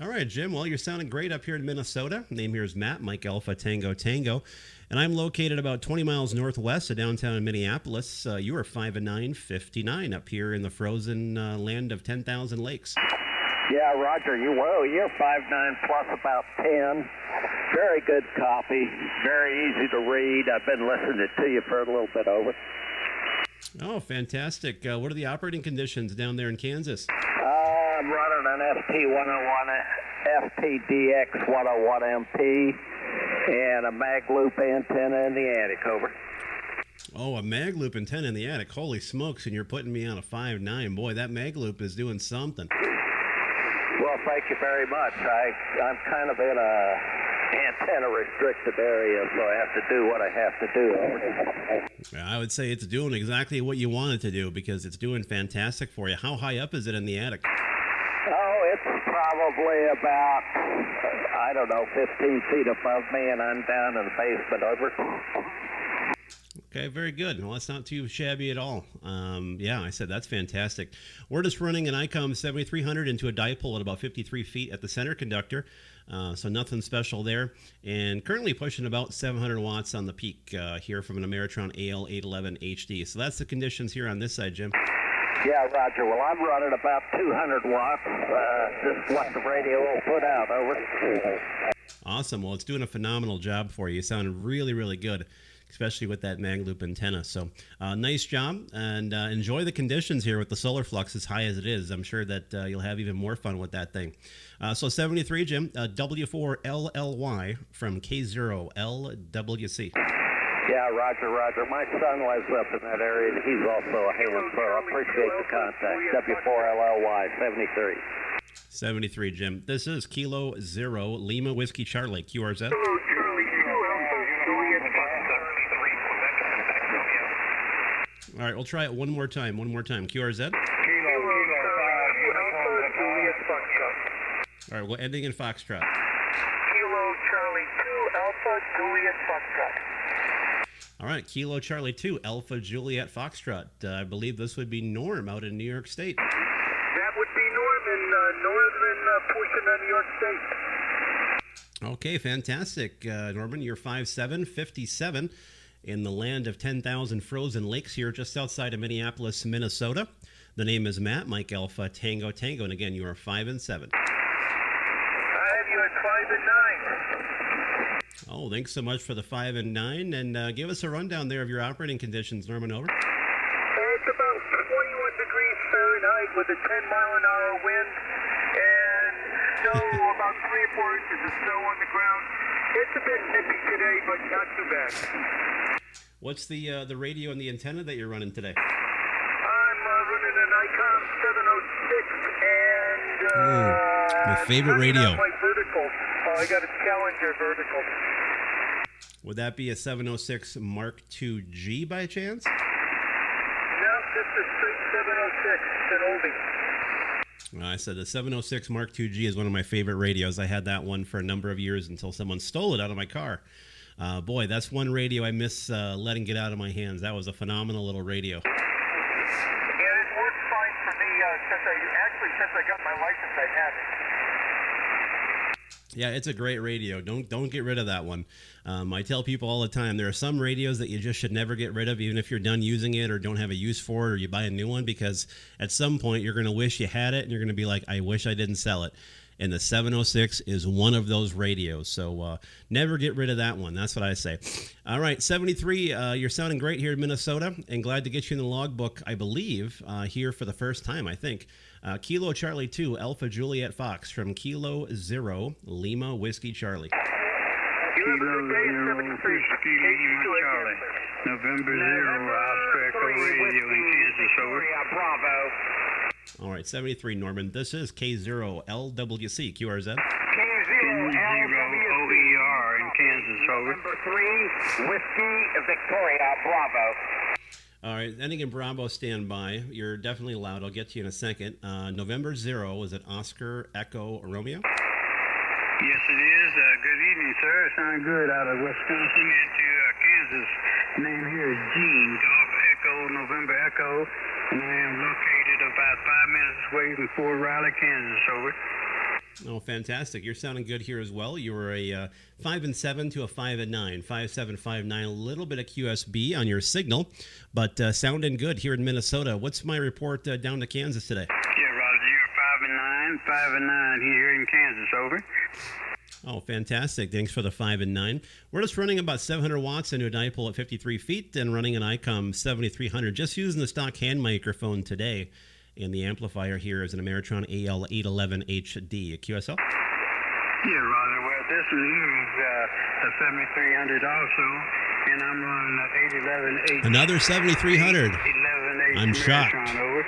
All right, Jim. Well, you're sounding great up here in Minnesota. Name here is Matt, Mike Alpha Tango Tango. And I'm located about 20 miles northwest of downtown Minneapolis. You are 5'9", up here in the frozen land of 10,000 lakes. Yeah, Roger, you're 5'9", plus about 10. Very good copy, very easy to read. I've been listening to you for a little bit, over. Oh, fantastic. What are the operating conditions down there in Kansas? I'm running an FPDX 101 MP and a mag loop antenna in the attic, over. Oh, a mag loop antenna in the attic. Holy smokes, and you're putting me on a 5'9". Boy, that mag loop is doing something. Well, thank you very much. I'm kind of in a antenna restricted area, so I have to do what I have to do, over. I would say it's doing exactly what you want it to do because it's doing fantastic for you. How high up is it in the attic? Oh, it's probably about, 15 feet above me, and I'm down in the basement, over. Okay, very good. Well, that's not too shabby at all. Yeah, I said that's fantastic. We're just running an ICOM 7300 into a dipole at about 53 feet at the center conductor, so nothing special there. And currently pushing about 700 watts on the peak here from an Ameritron AL811 HD. So that's the conditions here on this side, Jim. Yeah, Roger. Well, I'm running about 200 watts. Just what the radio will put out, over. Awesome. Well, it's doing a phenomenal job for you. You sound really, really good. especially with that mag loop antenna. So nice job, and enjoy the conditions here with the solar flux as high as it is. I'm sure that you'll have even more fun with that thing. So 73, Jim, W4LLY from K0LWC. Yeah, Roger, Roger. My son lives up in that area, and he's also a Hayward Pro. I appreciate the contact. W4LLY, 73. 73, Jim. This is Kilo 0 Lima Whiskey Charlie, QRZ. All right, we'll try it one more time. QRZ. All right, well, ending in Foxtrot. Kilo Charlie 2 Alpha Juliet Foxtrot. All right, Kilo Charlie 2 Alpha Juliet Foxtrot. I believe this would be Norm out in New York State. That would be Norm in northern portion of New York State. Okay, fantastic. Norman, you're 5'7", 57 in the land of 10,000 frozen lakes here just outside of Minneapolis, Minnesota. The name is Matt, Mike Alpha Tango Tango, and again, you are 5 and 7. I have you at 5 and 9. Oh, thanks so much for the 5 and 9, and give us a rundown there of your operating conditions, Norman, over. It's about 21 degrees Fahrenheit with a 10-mile-an-hour wind, and snow, about 3 or 4 inches of snow on the ground. It's a bit nippy today, but not too bad. What's the radio and the antenna that you're running today? I'm running an Icon 706, and my favorite radio. My vertical. I got a Challenger vertical. Would that be a 706 Mark II-G by chance? No, just a straight 706. It's an oldie. I said the 706 Mark II-G is one of my favorite radios. I had that one for a number of years until someone stole it out of my car. Boy, that's one radio I miss letting get out of my hands. That was a phenomenal little radio. Yeah, it works fine for me. Since I got my license, I have it. Yeah, it's a great radio. Don't get rid of that one. I tell people all the time, there are some radios that you just should never get rid of, even if you're done using it or don't have a use for it, or you buy a new one, because at some point you're going to wish you had it and you're going to be like, I wish I didn't sell it. And the 706 is one of those radios. So never get rid of that one. That's what I say. All right, 73, you're sounding great here in Minnesota, and glad to get you in the logbook, I believe, here for the first time, I think. Kilo Charlie 2, Alpha Juliet Fox from Kilo 0, Lima Whiskey Charlie. Kilo 0, Whiskey Lima Charlie. November 0, Oscar Echo Radio in Kansas, over. Bravo. All right, 73, Norman. This is K0LWC, QRZ. K0 OER in Kansas, over. Number 3, Whiskey Victoria, Bravo. All right, ending in Bravo, stand by. You're definitely loud. I'll get to you in a second. November 0, is it Oscar Echo Romeo? Yes, it is. Good evening, sir. Sound good out of Wisconsin into Kansas. Name here is Gene, Golf Echo, November Echo, and I am located about 5 minutes away from Fort Riley, Kansas, over. Oh, fantastic. You're sounding good here as well. You were a 5 and 7 to a 5 and 9. 5, 7, 5, 9. A little bit of QSB on your signal, but sounding good here in Minnesota. What's my report down to Kansas today? Yeah, Roger, you're 5 and 9 here in Kansas, over. Oh, fantastic. Thanks for the 5 and 9. We're just running about 700 watts into a dipole at 53 feet and running an ICOM 7300, just using the stock hand microphone today. And the amplifier here is an Ameritron AL811 HD. A QSL? Yeah, Roger. Well, this is a 7300 also, and I'm running an 811 HD. Another 7300. 11H I'm shocked. Ameritron, over.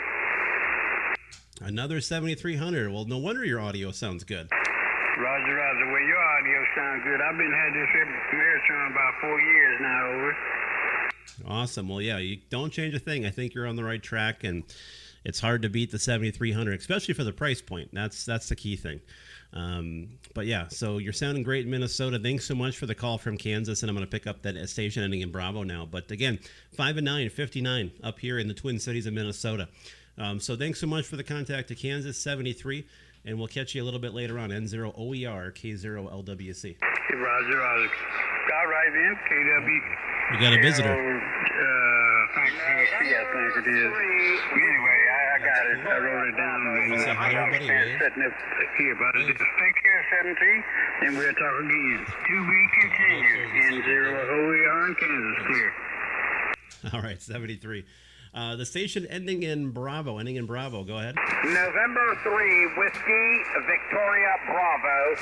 Another 7300. Well, no wonder your audio sounds good. Roger, Roger. Well, your audio sounds good. I've been had this Ameritron about 4 years now, over. Awesome. Well, yeah, you don't change a thing. I think you're on the right track, and it's hard to beat the 7300, especially for the price point. That's the key thing. But yeah, so you're sounding great in Minnesota. Thanks so much for the call from Kansas, and I'm going to pick up that station ending in Bravo now. But again, 5 and 9, 59 up here in the Twin Cities of Minnesota. So thanks so much for the contact to Kansas 73, and we'll catch you a little bit later on. N0 OER K0LWC. Hey, Roger, Roger. All right, then. KW. We got a visitor. I think it is. Anyway, I got it. I wrote it down. Say hi to everybody, Wade. Sitting up here, but just take care, K17, and we'll talk again. To be continued. N0 OER, Kansas clear. All right, 73. The station ending in Bravo. Go ahead. November 3, Whiskey, Victoria, Bravo,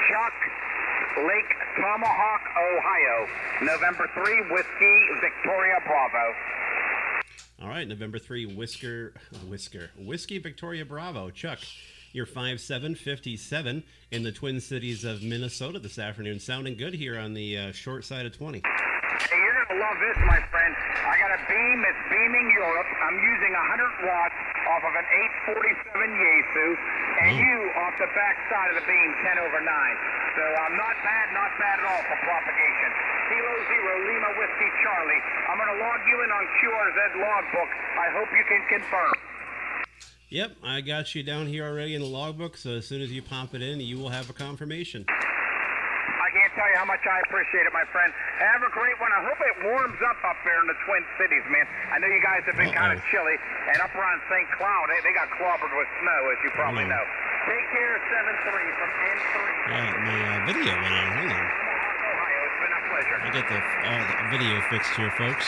Chuck, Lake Tomahawk, Ohio. November 3, Whiskey, Victoria, Bravo. All right, November 3, Whiskey, Victoria, Bravo. Chuck, you're 5757 in the Twin Cities of Minnesota this afternoon. Sounding good here on the short side of 20. Hey, you're going to love this, my friend. I got a beam. It's beaming Europe. I'm using 100 watts off of an 847 Yaesu, and you off the back side of the beam, 10 over 9. So not bad at all for propagation. Kilo 0, Lima Whiskey Charlie. I'm going to log you in on QRZ logbook. I hope you can confirm. Yep, I got you down here already in the logbook, so as soon as you pop it in, you will have a confirmation. I can't tell you how much I appreciate it, my friend. Have a great one. I hope it warms up there in the Twin Cities, man. I know you guys have been kind of chilly, and up around St. Cloud, they got clobbered with snow, as you probably know. Take care, 7-3 from N3. Yeah, my video went on. Hold on. Ohio, it's been a pleasure. I'll get the video fixed here, folks.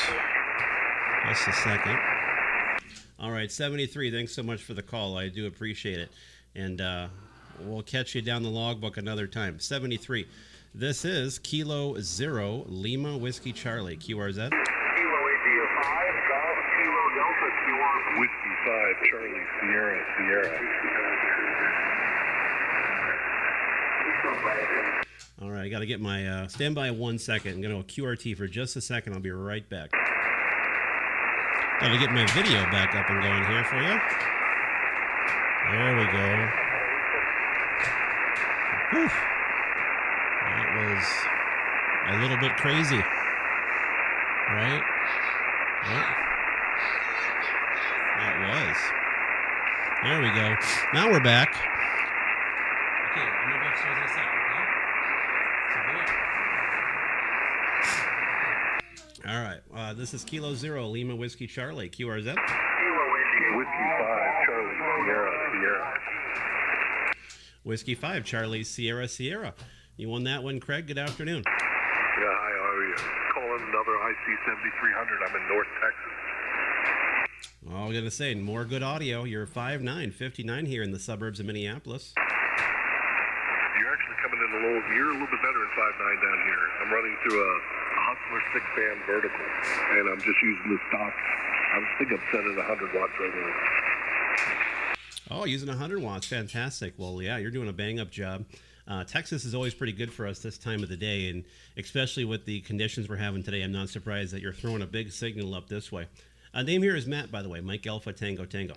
Just a second. All right, 73, thanks so much for the call. I do appreciate it. And we'll catch you down the logbook another time. 73. This is Kilo 0, Lima Whiskey Charlie, QRZ. Kilo India 5, Golf, Kilo Delta, QR. Whiskey 5, Charlie, Sierra. All right, I got to get my, stand by 1 second. I'm going to go QRT for just a second. I'll be right back. Got to get my video back up and going here for you. There we go. Whew. That was a little bit crazy. Right? That was. There we go. Now we're back. Okay, I'm going to go upstairs in a second, okay? So all right, this is Kilo 0, Lima Whiskey Charlie, QRZ. Kilo India Whiskey 5, Charlie, Sierra. Whiskey 5, Charlie, Sierra. You won that one, Craig. Good afternoon. Yeah, hi, how are you? Calling another IC 7300. I'm in North Texas. Well, I'm going to say, more good audio. You're 5'9", 59 here in the suburbs of Minneapolis. You're actually coming in you're a little bit better than 5'9" down here. I'm running through a Hustler 6-band vertical, and I'm just using the stock. I think I'm set at 100 watts right now. Oh, using 100 watts. Fantastic. Well, yeah, you're doing a bang-up job. Texas is always pretty good for us this time of the day, and especially with the conditions we're having today, I'm not surprised that you're throwing a big signal up this way. Name here is Matt, by the way. Mike Alpha Tango Tango.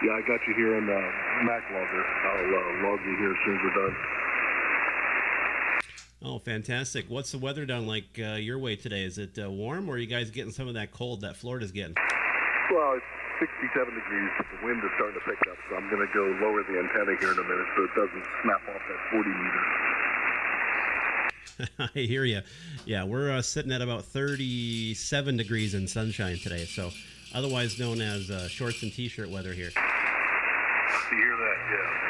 Yeah, I got you here on the Mac logger. I'll log you here as soon as we're done. Oh, fantastic. What's the weather down like your way today? Is it warm, or are you guys getting some of that cold that Florida's getting? Well, it's 67 degrees, but the wind is starting to pick up, so I'm going to go lower the antenna here in a minute so it doesn't snap off that 40 meter. I hear you. Yeah, we're sitting at about 37 degrees in sunshine today, so otherwise known as shorts and t-shirt weather here. You hear that? Yeah.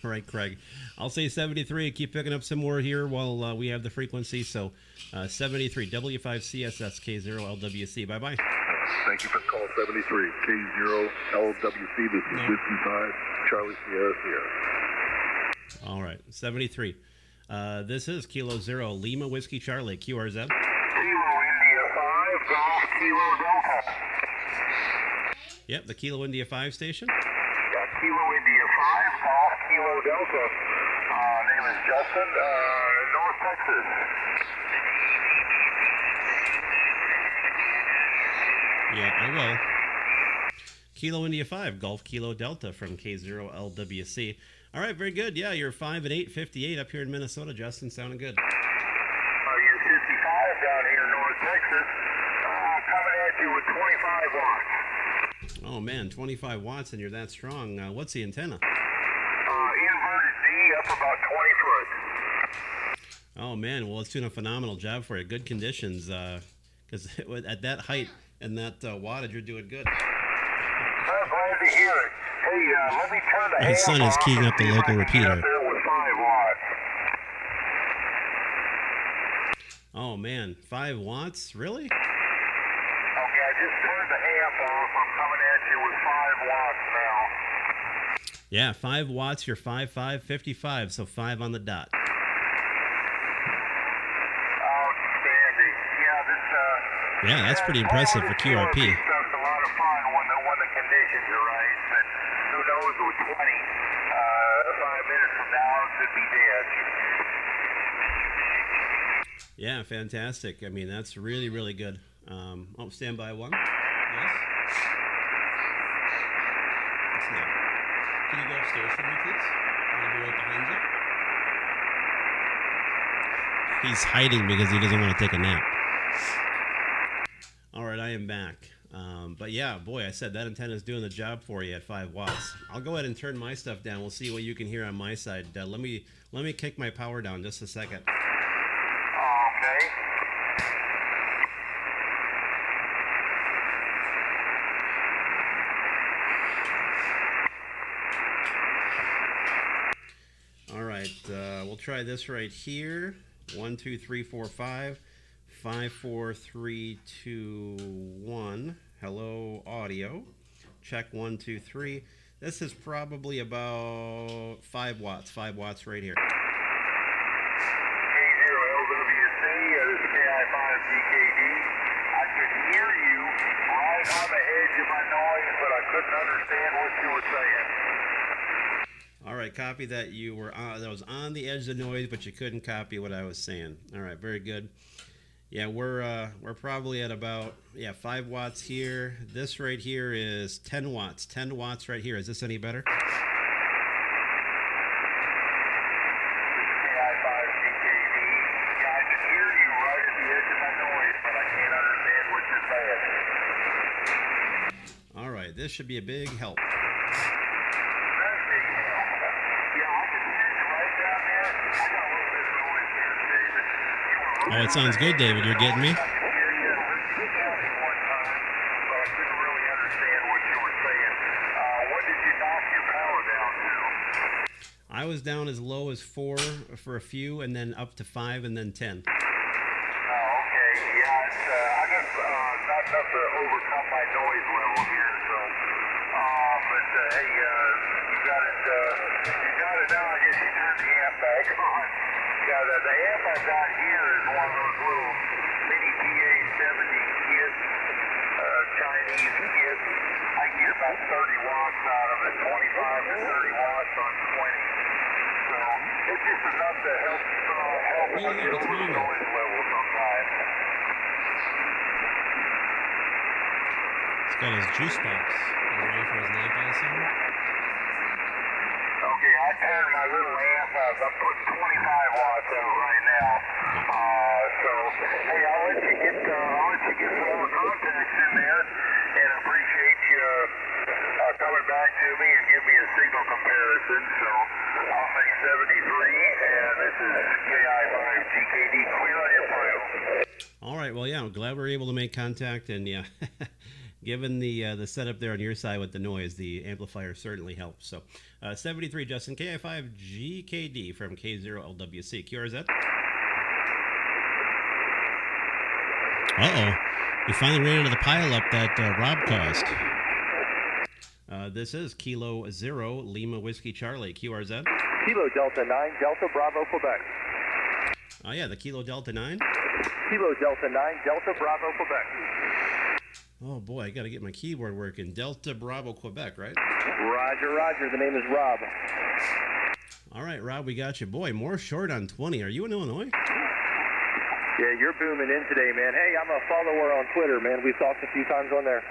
All right, Craig. I'll say 73. Keep picking up some more here while we have the frequency. So 73, W5CSS, K0LWC. Bye-bye. Thank you for the call, 73. K0LWC. This is Whiskey 5, Charlie, Sierra. All right, 73. This is Kilo 0, Lima Whiskey Charlie, QRZ. Kilo India 5, Golf, Kilo Delta. Yep, the Kilo India 5 station. Kilo India 5, Golf, Kilo Delta. Name is Justin, North Texas. Yeah, I will. Kilo India 5, Golf Kilo Delta from K0LWC. All right, very good. Yeah, you're 5 at 8:58 up here in Minnesota, Justin. Sounding good. You're 55 down here in North Texas. Coming at you with 25 watts. Oh, man, 25 watts and you're that strong. What's the antenna? Inverted D up about 20 foot. Oh, man, well, it's doing a phenomenal job for you. Good conditions, because at that height and that wattage, you're doing good. I'm glad to hear it. Hey, let me My son is keying up the local repeater. Oh man, 5 watts? Really? Okay, I just turned the amp off. I'm coming at you with 5 watts now. Yeah, 5 watts, you're 5.5, 55, so 5 on the dot. Outstanding. Yeah, that's pretty impressive for QRP. Stuff's a lot of fun when the conditions are right, but who knows with 20, 5 minutes from now it could be dead. Yeah, fantastic. I mean, that's really, really good. Stand by 1. Yes? What's that? Can you go upstairs for me, please? I'll be right behind you. He's hiding because he doesn't want to take a nap. All right, I am back. But yeah, boy, I said that antenna is doing the job for you at 5 watts. I'll go ahead and turn my stuff down. We'll see what you can hear on my side. Let me kick my power down just a second. Okay. All right, we'll try this right here. 1, 2, 3, 4, 5. 5, 4, 3, 2, 1. Hello, audio. Check 1, 2, 3. This is probably about 5 watts. 5 watts right here. K0LWC, this is KI5GKD. I could hear you right on the edge of my noise, but I couldn't understand what you were saying. All right, copy that you were on, that was on the edge of the noise, but you couldn't copy what I was saying. All right, very good. Yeah, we're probably at about 5 watts here. This right here is 10 watts. 10 watts right here. Is this any better? KI5GKD. Yeah, I can hear you right at the edge of my noise, but I can't understand what you're saying. All right, this should be a big help. Oh, it sounds good, David. You're getting me? I was down as low as 4 for a few, and then up to 5, and then 10. Oh, okay. Yeah, I guess not enough to overcome my noise level here, so. But hey, you got it now. I guess you turned the amp back on. Yeah, the amp I've got here is one of those little mini PA-70 kits, Chinese kits. I get about 30 watts out of it, 25 to 30 watts on 20. So it's just enough to help control the noise level sometimes. He's got his juice box. He's ready for his nap, I assume. Okay, I turned my little amp up. I'm putting 25 watts out right now. So, hey, I'll let you get some more contacts in there, and appreciate you coming back to me and give me a signal comparison. So, I'll say 73, and this is KI5GKD. Clear on your file. All right, well, yeah, I'm glad we were able to make contact, and yeah, given the setup there on your side with the noise, the amplifier certainly helps. So, 73, Justin, KI5GKD from K0LWC. QRZ? Uh-oh. We finally ran into the pileup that Rob caused. This is Kilo 0, Lima Whiskey Charlie. QRZ? Kilo Delta 9, Delta Bravo, Quebec. Oh, yeah, the Kilo Delta 9? Kilo Delta 9, Delta Bravo, Quebec. Oh, boy, I got to get my keyboard working. Delta Bravo, Quebec, right? Roger, roger. The name is Rob. All right, Rob, we got you. Boy, more short on 20. Are you in Illinois? Yeah, you're booming in today, man. Hey, I'm a follower on Twitter, man. We've talked a few times on there.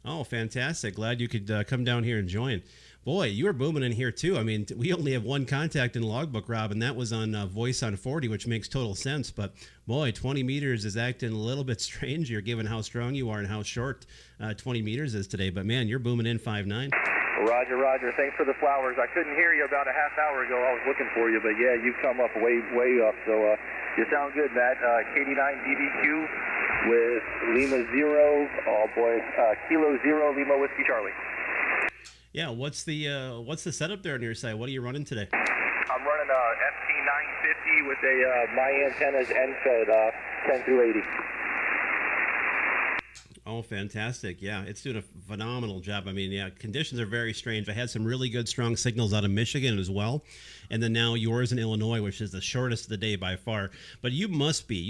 Oh, fantastic. Glad you could come down here and join. Boy, you were booming in here, too. I mean, we only have one contact in the logbook, Rob, and that was on voice on 40, which makes total sense. But, boy, 20 meters is acting a little bit strange here, given how strong you are and how short 20 meters is today. But, man, you're booming in 5'9". Roger, roger. Thanks for the flowers. I couldn't hear you about a half hour ago. I was looking for you, but, yeah, you've come up way up. So you sound good, Matt. KD9DBQ with Lima 0. Oh, boy. Kilo 0, Lima Whiskey Charlie. Yeah, what's the setup there on your side? What are you running today? I'm running a FT950 with my antennas end-fed 10 through 80. Oh, fantastic. Yeah, it's doing a phenomenal job. I mean, yeah, conditions are very strange. I had some really good, strong signals out of Michigan as well. And then now yours in Illinois, which is the shortest of the day by far. But you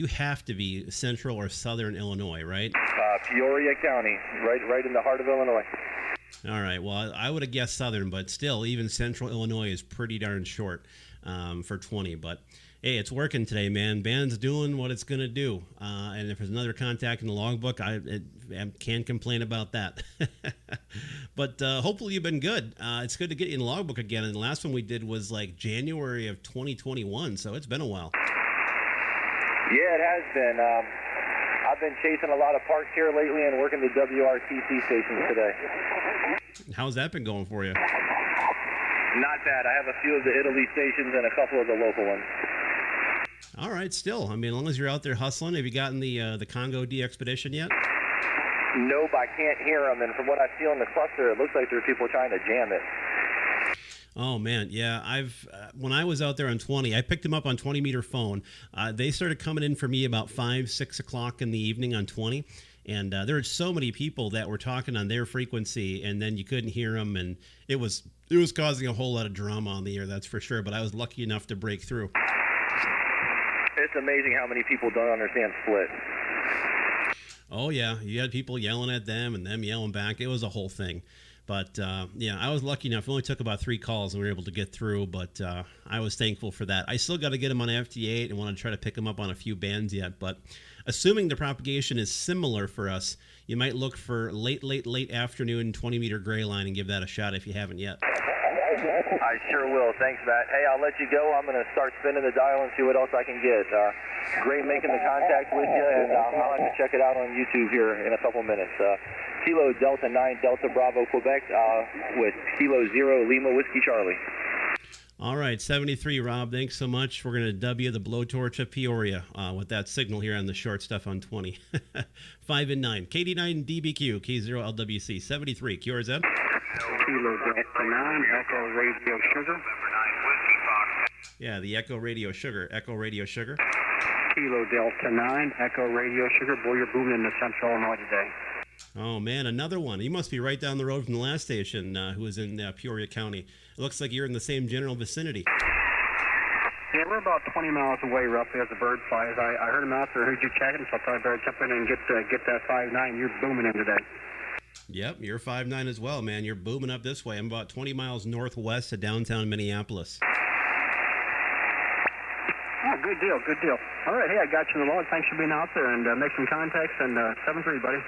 have to be central or southern Illinois, right? Peoria County, right in the heart of Illinois. All right. Well, I would have guessed southern, but still, even central Illinois is pretty darn short for 20. But hey, it's working today, man. Band's doing what it's going to do. And if there's another contact in the logbook, I can't complain about that. But hopefully you've been good. It's good to get you in the logbook again. And the last one we did was like January of 2021, so it's been a while. Yeah, it has been. I've been chasing a lot of parks here lately and working the WRTC stations today. How's that been going for you? Not bad. I have a few of the Italy stations and a couple of the local ones. All right, still. I mean, as long as you're out there hustling, have you gotten the Congo D expedition yet? Nope, I can't hear them. And from what I see on the cluster, it looks like there are people trying to jam it. Oh man, yeah. When I was out there on 20, I picked them up on 20-meter phone. They started coming in for me about 5, 6 o'clock in the evening on 20, and there were so many people that were talking on their frequency, and then you couldn't hear them, and it was causing a whole lot of drama on the air, that's for sure. But I was lucky enough to break through. It's amazing how many people don't understand split. Oh yeah, you had people yelling at them and them yelling back. It was a whole thing. But, yeah, I was lucky enough. It only took about 3 calls and we were able to get through, but I was thankful for that. I still got to get them on FT8 and want to try to pick them up on a few bands yet. But assuming the propagation is similar for us, you might look for late afternoon 20-meter gray line and give that a shot if you haven't yet. I sure will. Thanks, Matt. Hey, I'll let you go. I'm going to start spinning the dial and see what else I can get. Great making the contact with you, and I'll have to check it out on YouTube here in a couple minutes. Kilo Delta 9 Delta Bravo Quebec with Kilo 0 Lima Whiskey Charlie. All right, 73, Rob. Thanks so much. We're going to W the blowtorch of Peoria with that signal here on the short stuff on 20. 5 and 9. KD9 DBQ, K0 LWC. 73, QRZ. Kilo Delta 9 Echo Radio Sugar. Yeah, the Echo Radio Sugar. Echo Radio Sugar. Kilo Delta 9 Echo Radio Sugar. Boy, you're booming in the central Illinois today. Oh, man, another one. You must be right down the road from the last station who is in Peoria County. It looks like you're in the same general vicinity. Yeah, we're about 20 miles away roughly as the bird flies. I heard him out there, heard you chatting, so I thought I better jump in and get that 5.9. You're booming in today. Yep, you're 5.9 as well, man. You're booming up this way. I'm about 20 miles northwest of downtown Minneapolis. Oh, good deal, good deal. All right, hey, I got you in the log. Thanks for being out there and make some contacts. And 7-3, buddy.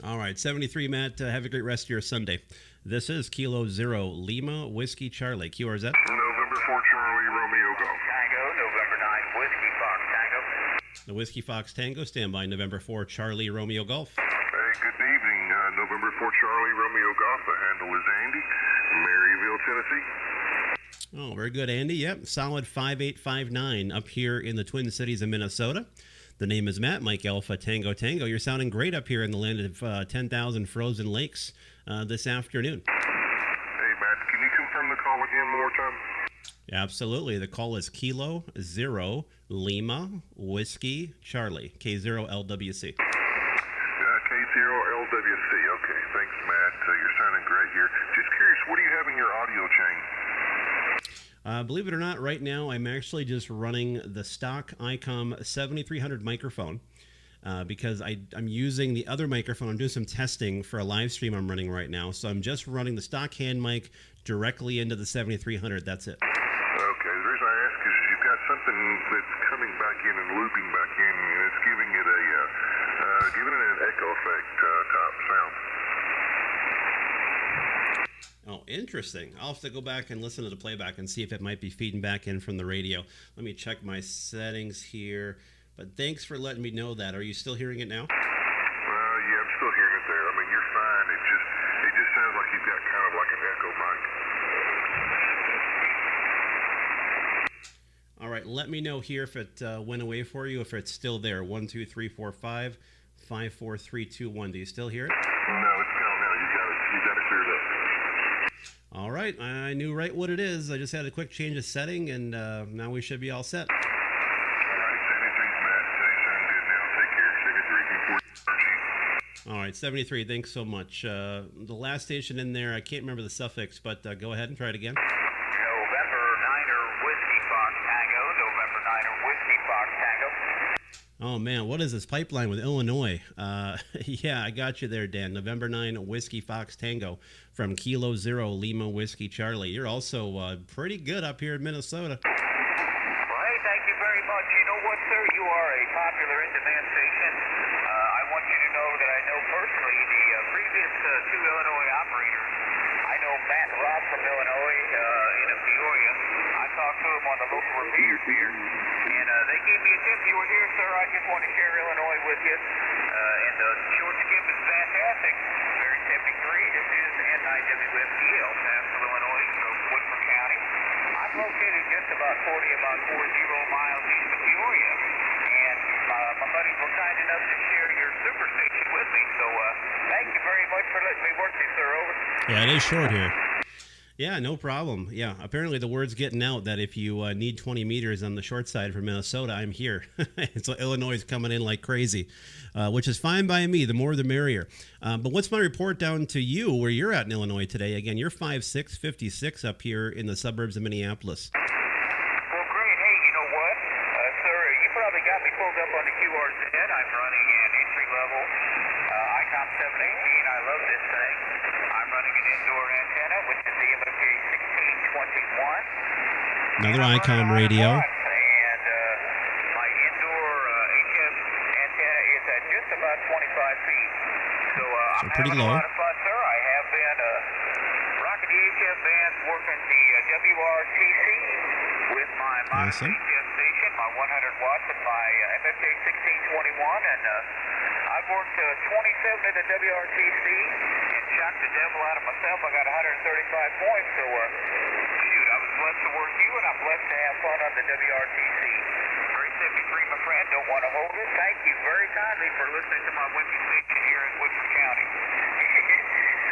All right, 73, Matt. Have a great rest of your Sunday. This is Kilo 0 Lima Whiskey Charlie. QRZ. November 4 Charlie Romeo Golf. Tango, November 9 Whiskey Fox Tango. The Whiskey Fox Tango, standby. November 4 Charlie Romeo Golf. Hey, good evening. November 4 Charlie Romeo Golf. The handle is Andy, Maryville, Tennessee. Oh, very good, Andy. Yep, solid 5859 up here in the Twin Cities of Minnesota. The name is Matt, Mike Alpha Tango Tango. You're sounding great up here in the land of 10,000 frozen lakes this afternoon. Hey, Matt, can you confirm the call again one more time? Absolutely. The call is Kilo 0 Lima Whiskey Charlie, K0 LWC. K0LWC. Okay, thanks, Matt. You're sounding great here. Just curious, what do you have in your audio chain? Believe it or not, right now I'm actually just running the stock ICOM 7300 microphone because I'm using the other microphone. I'm doing some testing for a live stream I'm running right now. So I'm just running the stock hand mic directly into the 7300. That's it. Okay, the reason I ask is you've got something that's coming back in and looping back in, and it's giving it an echo effect type sound. Oh, interesting. I'll have to go back and listen to the playback and see if it might be feeding back in from the radio. Let me check my settings here. But thanks for letting me know that. Are you still hearing it now? Yeah, I'm still hearing it there. I mean, you're fine. It just sounds like you've got kind of like an echo mic. All right, let me know here if it went away for you, if it's still there. 1, 2, 3, 4, 5, 5, 4, 3, 2, 1. Do you still hear it? No, it's gone now. You got it cleared up. All right, I knew right what it is. I just had a quick change of setting, and now we should be all set. All right, 73's Matt. Tell you soon, good now. Take care. 73 All right, 73, thanks so much. The last station in there, I can't remember the suffix, but go ahead and try it again. November 9er Whiskey Fox Tango. November 9er Whiskey Fox Tango. Oh, man, what is this pipeline with Illinois? Yeah, I got you there, Dan. November 9 Whiskey Fox Tango from Kilo 0 Lima Whiskey Charlie. You're also pretty good up here in Minnesota. Well, hey, thank you very much. You know what, sir? You are a popular in-demand station. I want you to know that I know personally the previous two Illinois operators. I know Matt and Rob from Illinois in Peoria. I talked to them on the local repeaters here, and they gave me a tip. You were here, sir. I just want to share Illinois with you. And the short skip is fantastic. Very 73. This is N9WFT, El Paso, Illinois, so Woodford County. I'm located just about 40 miles east of Peoria. And my buddies were kind enough to share your superstation with me. So thank you very much for letting me work you, sir. Over. Yeah, it is short here. Yeah, no problem. Yeah, apparently the word's getting out that if you need 20 meters on the short side for Minnesota, I'm here. So Illinois is coming in like crazy, which is fine by me. The more the merrier. But what's my report down to you where you're at in Illinois today? Again, you're 5'6", 56 up here in the suburbs of Minneapolis. Well, great. Hey, you know what? Sir, you probably got me pulled up on the QRZ. I'm running an entry-level ICOM 718. I love this thing. I'm running an indoor antenna, which is the MFJ 1621. Another ICOM radio. And my indoor HF antenna is at just about 25 feet. So I'm pretty having low. a lot of fun, sir. I have been rocking the HF bands, working the WRTC with my modern Awesome. HF station, my 100 watts and my MFJ 1621, and I've worked 27 at the WRTC and shocked the devil out of myself. I got 135 points, so shoot, I was blessed to work you, and I'm blessed to have fun on the WRTC. Very 73, my friend, don't want to hold it. Thank you very kindly for listening to my wimpy station here in Woodford County.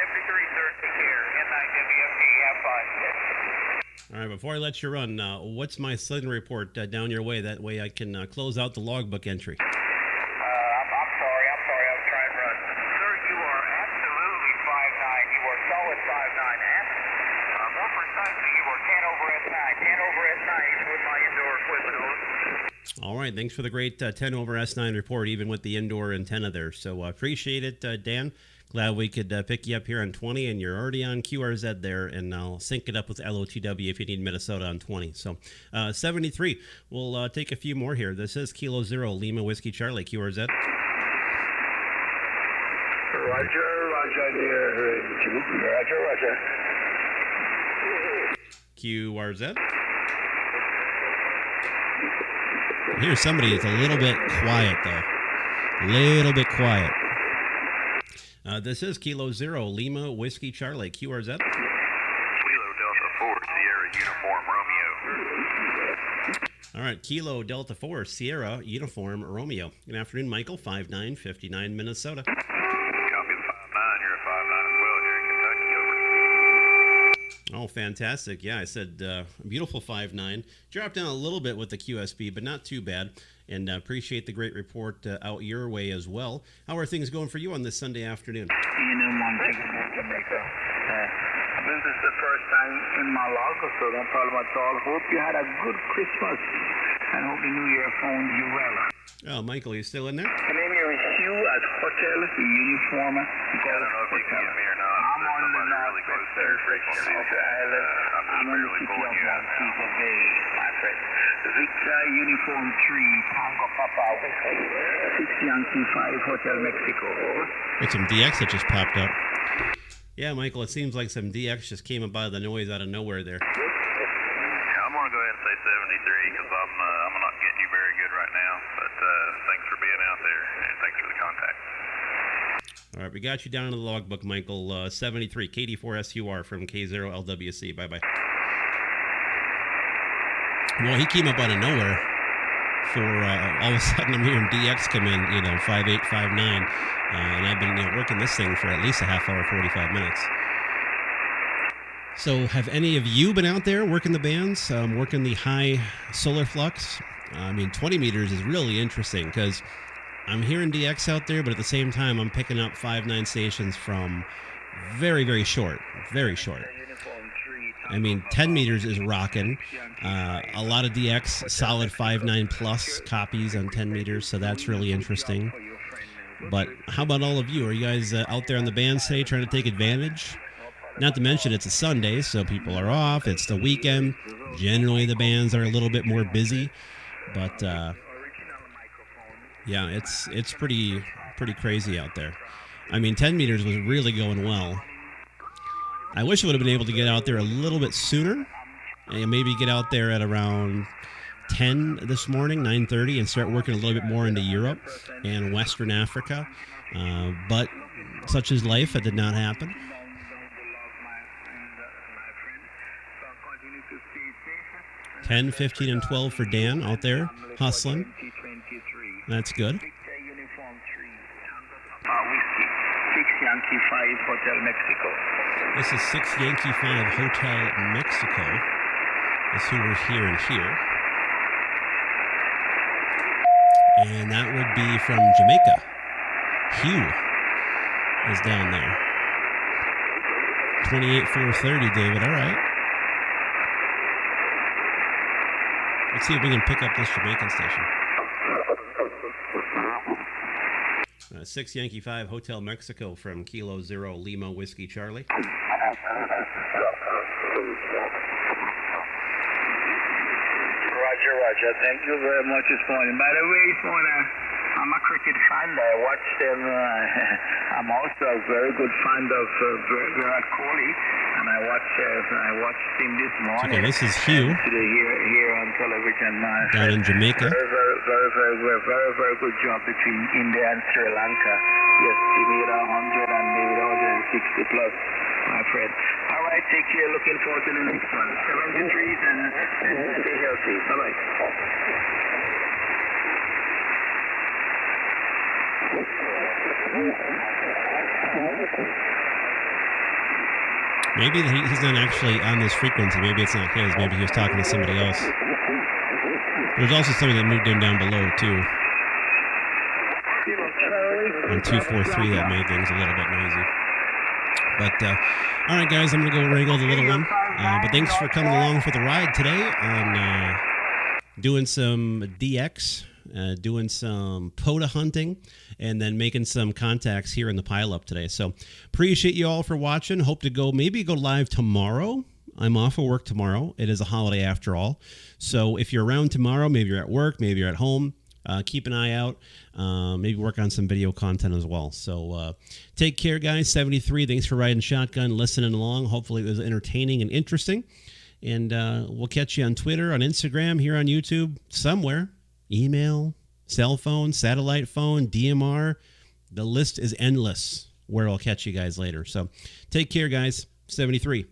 73, sir, take care. N9WFT, have fun. All right, before I let you run, what's my sudden report down your way? That way I can close out the logbook entry. I'm sorry, I was trying to run. Sir, you are absolutely 5'9". You are solid 5'9". More precisely, you are 10 over S9. 10 over S9 with my indoor equipment. All right, thanks for the great 10 over S9 report, even with the indoor antenna there. So appreciate it, Dan. Glad we could pick you up here on 20, and you're already on QRZ there, and I'll sync it up with LOTW if you need Minnesota on 20. So 73, we'll take a few more here. This is Kilo 0 Lima Whiskey Charlie, QRZ. Roger, dear. Roger. QRZ. Here's somebody that's a little bit quiet, though. Little bit quiet. This is Kilo 0 Lima Whiskey Charlie, QRZ. Kilo Delta 4, Sierra Uniform Romeo. All right, Kilo Delta 4 Sierra Uniform Romeo. Good afternoon, Michael, 5959 Minnesota. Copy the 5'9", you're a 5'9" as well here in Kentucky, over. Oh, fantastic. Yeah, I said beautiful 5'9". Dropped down a little bit with the QSB, but not too bad. And appreciate the great report out your way as well. How are things going for you on this Sunday afternoon? Jamaica. This is the first time in my log, so no problem at all. Hope you had a good Christmas, and hope the New Year found you well. Oh, Michael, you still in there? My name is Hugh at Hotel Uniform. I don't know if you can hear me or not. I'm on the really close to your frequency. of the island. I'm on the city of Montego Bay, my friend. Victor Uniform 3, Tango Papa, 6 Yankee 5, Hotel Mexico. It's some DX that just popped up. Yeah, Michael, it seems like some DX just came up out of the noise out of nowhere there. Yeah, I'm going to go ahead and say 73 because I'm not getting you very good right now. But thanks for being out there, and thanks for the contact. All right, we got you down in the logbook, Michael. 73, KD4SUR from K0LWC. Bye-bye. Well, he came up out of nowhere for all of a sudden I'm hearing DX come in, 5'8", 5'9", and I've been working this thing for at least a half hour, 45 minutes. So have any of you been out there working the bands, working the high solar flux? I mean, 20 meters is really interesting because I'm hearing DX out there, but at the same time, I'm picking up 5.9 stations from very, very short. I mean, 10 meters is rocking. A lot of DX, solid 5.9 plus copies on 10 meters, so that's really interesting. But how about all of you? Are you guys out there on the bands today trying to take advantage? Not to mention it's a Sunday, so people are off. It's the weekend. Generally, the bands are a little bit more busy. But, yeah, it's pretty crazy out there. I mean, 10 meters was really going well. I wish I would have been able to get out there a little bit sooner. And maybe get out there at around 10 this morning, 9:30, and start working a little bit more into Europe and Western Africa. But such is life. It did not happen. 10, 15, and 12 for Dan out there hustling. That's good. 6 Yankee 5 Hotel Mexico. This is 6 Yankee 5 Hotel Mexico. Is who we're hearing here. And that would be from Jamaica. Hugh is down there. 28,430, David. All right. Let's see if we can pick up this Jamaican station. 6 Yankee 5 Hotel Mexico from Kilo Zero Lima Whiskey Charlie. Roger. Thank you very much this morning. By the way, I'm a cricket fan. I watch them. I'm also a very good fan of Virat Kohli, and I watched him this morning. Okay, this is Hugh. Here on television. Down in Jamaica. Very good job between India and Sri Lanka. Yes, he made 100 and made 160 plus, my friend. All right, take care. Looking forward to the next one. 73s and stay healthy. Bye-bye. Maybe he's not actually on this frequency. Maybe it's not his. Maybe he was talking to somebody else. There's also somebody that moved in down below, too. On 243, that made things a little bit noisy. But, all right, guys, I'm going to go wrangle the little one. But thanks for coming along for the ride today on doing some DX, doing some POTA hunting, and then making some contacts here in the pileup today. So appreciate you all for watching. Hope to maybe go live tomorrow. I'm off of work tomorrow. It is a holiday after all. So if you're around tomorrow, maybe you're at work, maybe you're at home, keep an eye out. Maybe work on some video content as well. So take care, guys. 73, thanks for riding shotgun, listening along. Hopefully it was entertaining and interesting. And we'll catch you on Twitter, on Instagram, here on YouTube, somewhere. Email, cell phone, satellite phone, DMR. The list is endless where I'll catch you guys later. So take care, guys. 73.